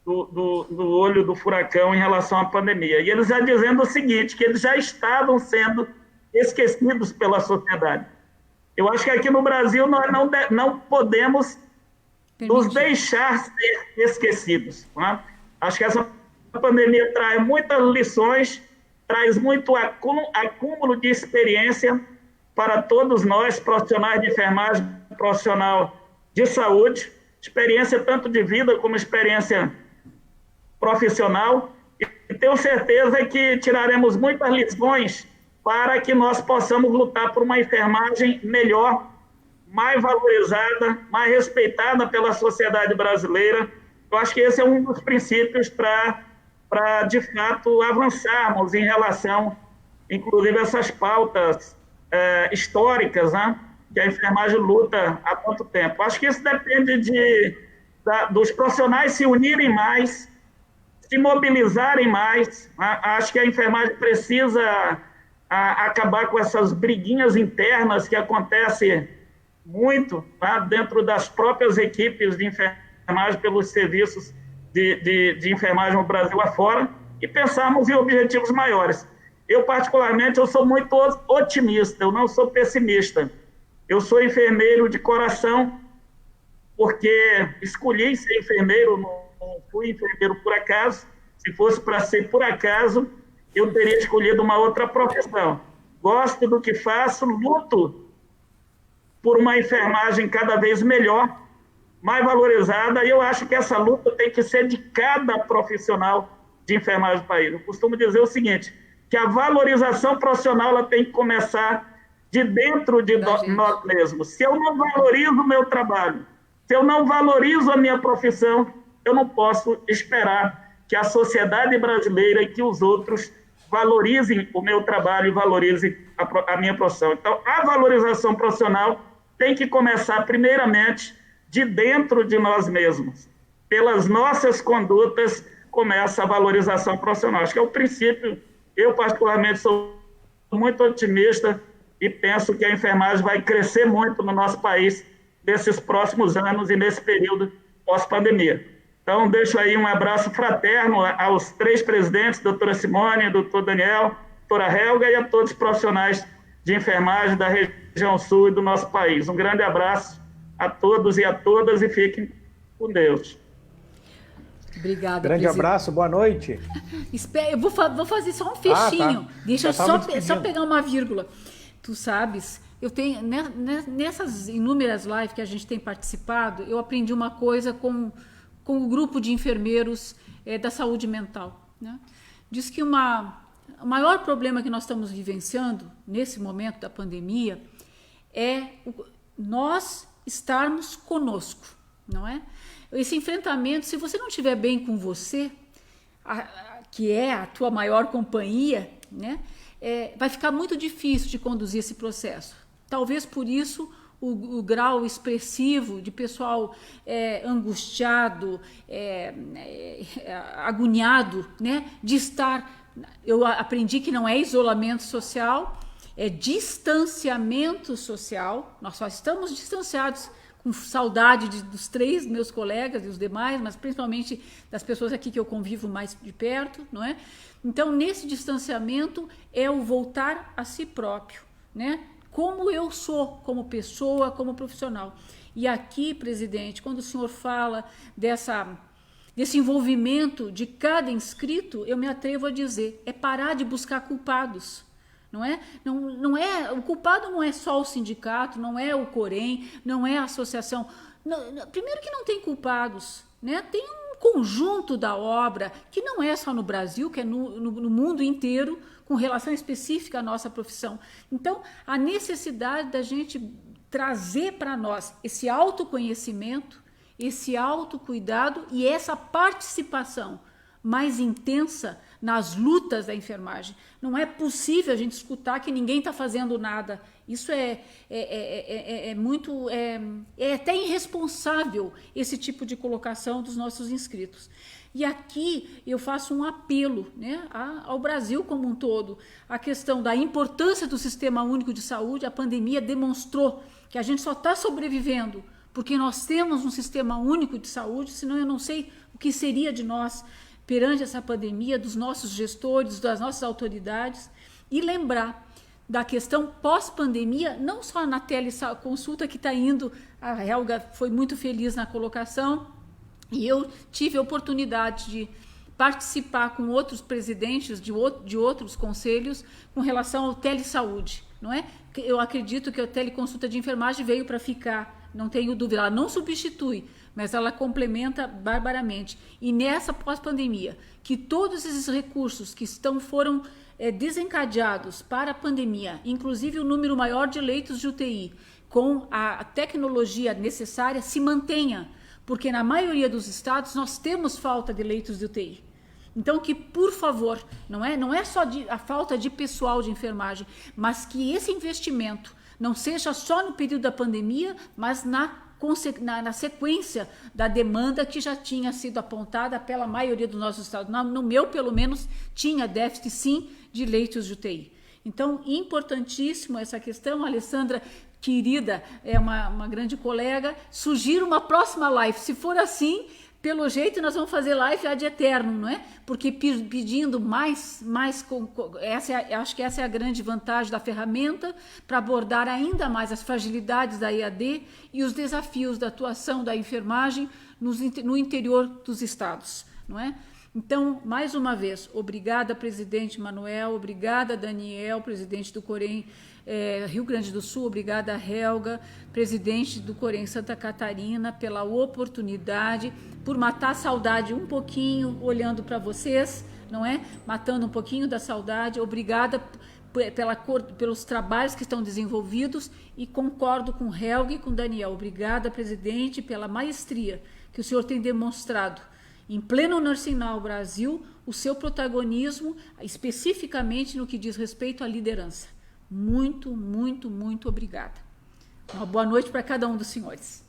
do olho do furacão em relação à pandemia. E eles já dizendo o seguinte, que eles já estavam sendo esquecidos pela sociedade. Eu acho que aqui no Brasil nós não podemos nos deixar ser esquecidos, né? Acho que essa pandemia traz muitas lições, traz muito acúmulo de experiência para todos nós, profissionais de enfermagem, profissional de saúde, experiência tanto de vida como experiência profissional, e tenho certeza que tiraremos muitas lições para que nós possamos lutar por uma enfermagem melhor, mais valorizada, mais respeitada pela sociedade brasileira. Eu acho que esse é um dos princípios para de fato, avançarmos em relação, inclusive, a essas pautas históricas, né, que a enfermagem luta há quanto tempo. Acho que isso depende dos profissionais se unirem mais, se mobilizarem mais. Acho que a enfermagem precisa acabar com essas briguinhas internas que acontecem muito, tá, dentro das próprias equipes de enfermagem pelos serviços de enfermagem no Brasil afora, e pensarmos em objetivos maiores. Eu, particularmente, eu sou muito otimista, eu não sou pessimista. Eu sou enfermeiro de coração, porque escolhi ser enfermeiro, não fui enfermeiro por acaso. Se fosse para ser por acaso, eu teria escolhido uma outra profissão. Gosto do que faço, luto por uma enfermagem cada vez melhor, mais valorizada, e eu acho que essa luta tem que ser de cada profissional de enfermagem do país. Eu costumo dizer o seguinte, que a valorização profissional ela tem que começar de dentro de nós mesmos. Se eu não valorizo o meu trabalho, se eu não valorizo a minha profissão, eu não posso esperar que a sociedade brasileira e que os outros valorizem o meu trabalho e valorizem a minha profissão. Então, a valorização profissional tem que começar, primeiramente, de dentro de nós mesmos. Pelas nossas condutas, começa a valorização profissional. Acho que é o princípio. Eu, particularmente, sou muito otimista e penso que a enfermagem vai crescer muito no nosso país nesses próximos anos e nesse período pós-pandemia. Então, deixo aí um abraço fraterno aos 3 presidentes, doutora Simone, doutor Daniel, doutora Helga, e a todos os profissionais de enfermagem da região sul e do nosso país. Um grande abraço a todos e a todas, e fiquem com Deus. Obrigada, grande presidente. Abraço, boa noite. Eu vou fazer só um fechinho. Tá. Deixa eu só pegar uma vírgula. Tu sabes, eu tenho nessas inúmeras lives que a gente tem participado, eu aprendi uma coisa com o grupo de enfermeiros da saúde mental, né? Diz que o maior problema que nós estamos vivenciando nesse momento da pandemia é nós estarmos conosco, não é? Esse enfrentamento, se você não estiver bem com você, que é a tua maior companhia, né, vai ficar muito difícil de conduzir esse processo. Talvez por isso o grau expressivo de pessoal angustiado, agoniado, né, de estar... Eu aprendi que não é isolamento social, é distanciamento social. Nós só estamos distanciados, com saudade dos 3 meus colegas e os demais, mas principalmente das pessoas aqui que eu convivo mais de perto, não é? Então, nesse distanciamento é o voltar a si próprio, né? Como eu sou, como pessoa, como profissional. E aqui, presidente, quando o senhor fala desse envolvimento de cada inscrito, eu me atrevo a dizer, é parar de buscar culpados. não é? Não é, o culpado não é só o sindicato, não é o Corém, não é a associação. Primeiro que não tem culpados, né? Tem um conjunto da obra que não é só no Brasil, que é no mundo inteiro, com relação específica à nossa profissão. Então, a necessidade da gente trazer para nós esse autoconhecimento, esse autocuidado e essa participação mais intensa nas lutas da enfermagem. Não é possível a gente escutar que ninguém está fazendo nada. Isso é até irresponsável, esse tipo de colocação dos nossos inscritos. E aqui eu faço um apelo, né, ao Brasil como um todo. A questão da importância do Sistema Único de Saúde, a pandemia demonstrou que a gente só está sobrevivendo porque nós temos um Sistema Único de Saúde, senão eu não sei o que seria de nós perante essa pandemia, dos nossos gestores, das nossas autoridades, e lembrar da questão pós-pandemia, não só na teleconsulta que está indo, a Helga foi muito feliz na colocação, e eu tive a oportunidade de participar com outros presidentes de outros conselhos com relação ao telesaúde, não é? Eu acredito que a teleconsulta de enfermagem veio para ficar, não tenho dúvida, ela não substitui, mas ela complementa barbaramente. E nessa pós-pandemia, que todos esses recursos que foram desencadeados para a pandemia, inclusive o número maior de leitos de UTI, com a tecnologia necessária, se mantenha, porque na maioria dos estados nós temos falta de leitos de UTI. Então, que, por favor, não é só a falta de pessoal de enfermagem, mas que esse investimento não seja só no período da pandemia, mas na sequência da demanda que já tinha sido apontada pela maioria dos nossos estados. No meu, pelo menos, tinha déficit, sim, de leitos de UTI. Então, importantíssimo essa questão. A Alessandra, querida, é uma grande colega, sugiro uma próxima live. Se for assim, pelo jeito nós vamos fazer live ad eterno, não é? Porque pedindo mais acho que essa é a grande vantagem da ferramenta para abordar ainda mais as fragilidades da EAD e os desafios da atuação da enfermagem no interior dos estados, não é? Então, mais uma vez, obrigada, presidente Manuel, obrigada, Daniel, presidente do Corém Rio Grande do Sul, obrigada, Helga, presidente do Corém Santa Catarina, pela oportunidade, por matar a saudade um pouquinho, olhando para vocês, não é? Matando um pouquinho da saudade. Obrigada pelos trabalhos que estão desenvolvidos e concordo com Helga e com Daniel. Obrigada, presidente, pela maestria que o senhor tem demonstrado em pleno Nursing Now Brasil, o seu protagonismo, especificamente no que diz respeito à liderança. Muito, muito, muito obrigada. Uma boa noite para cada um dos senhores.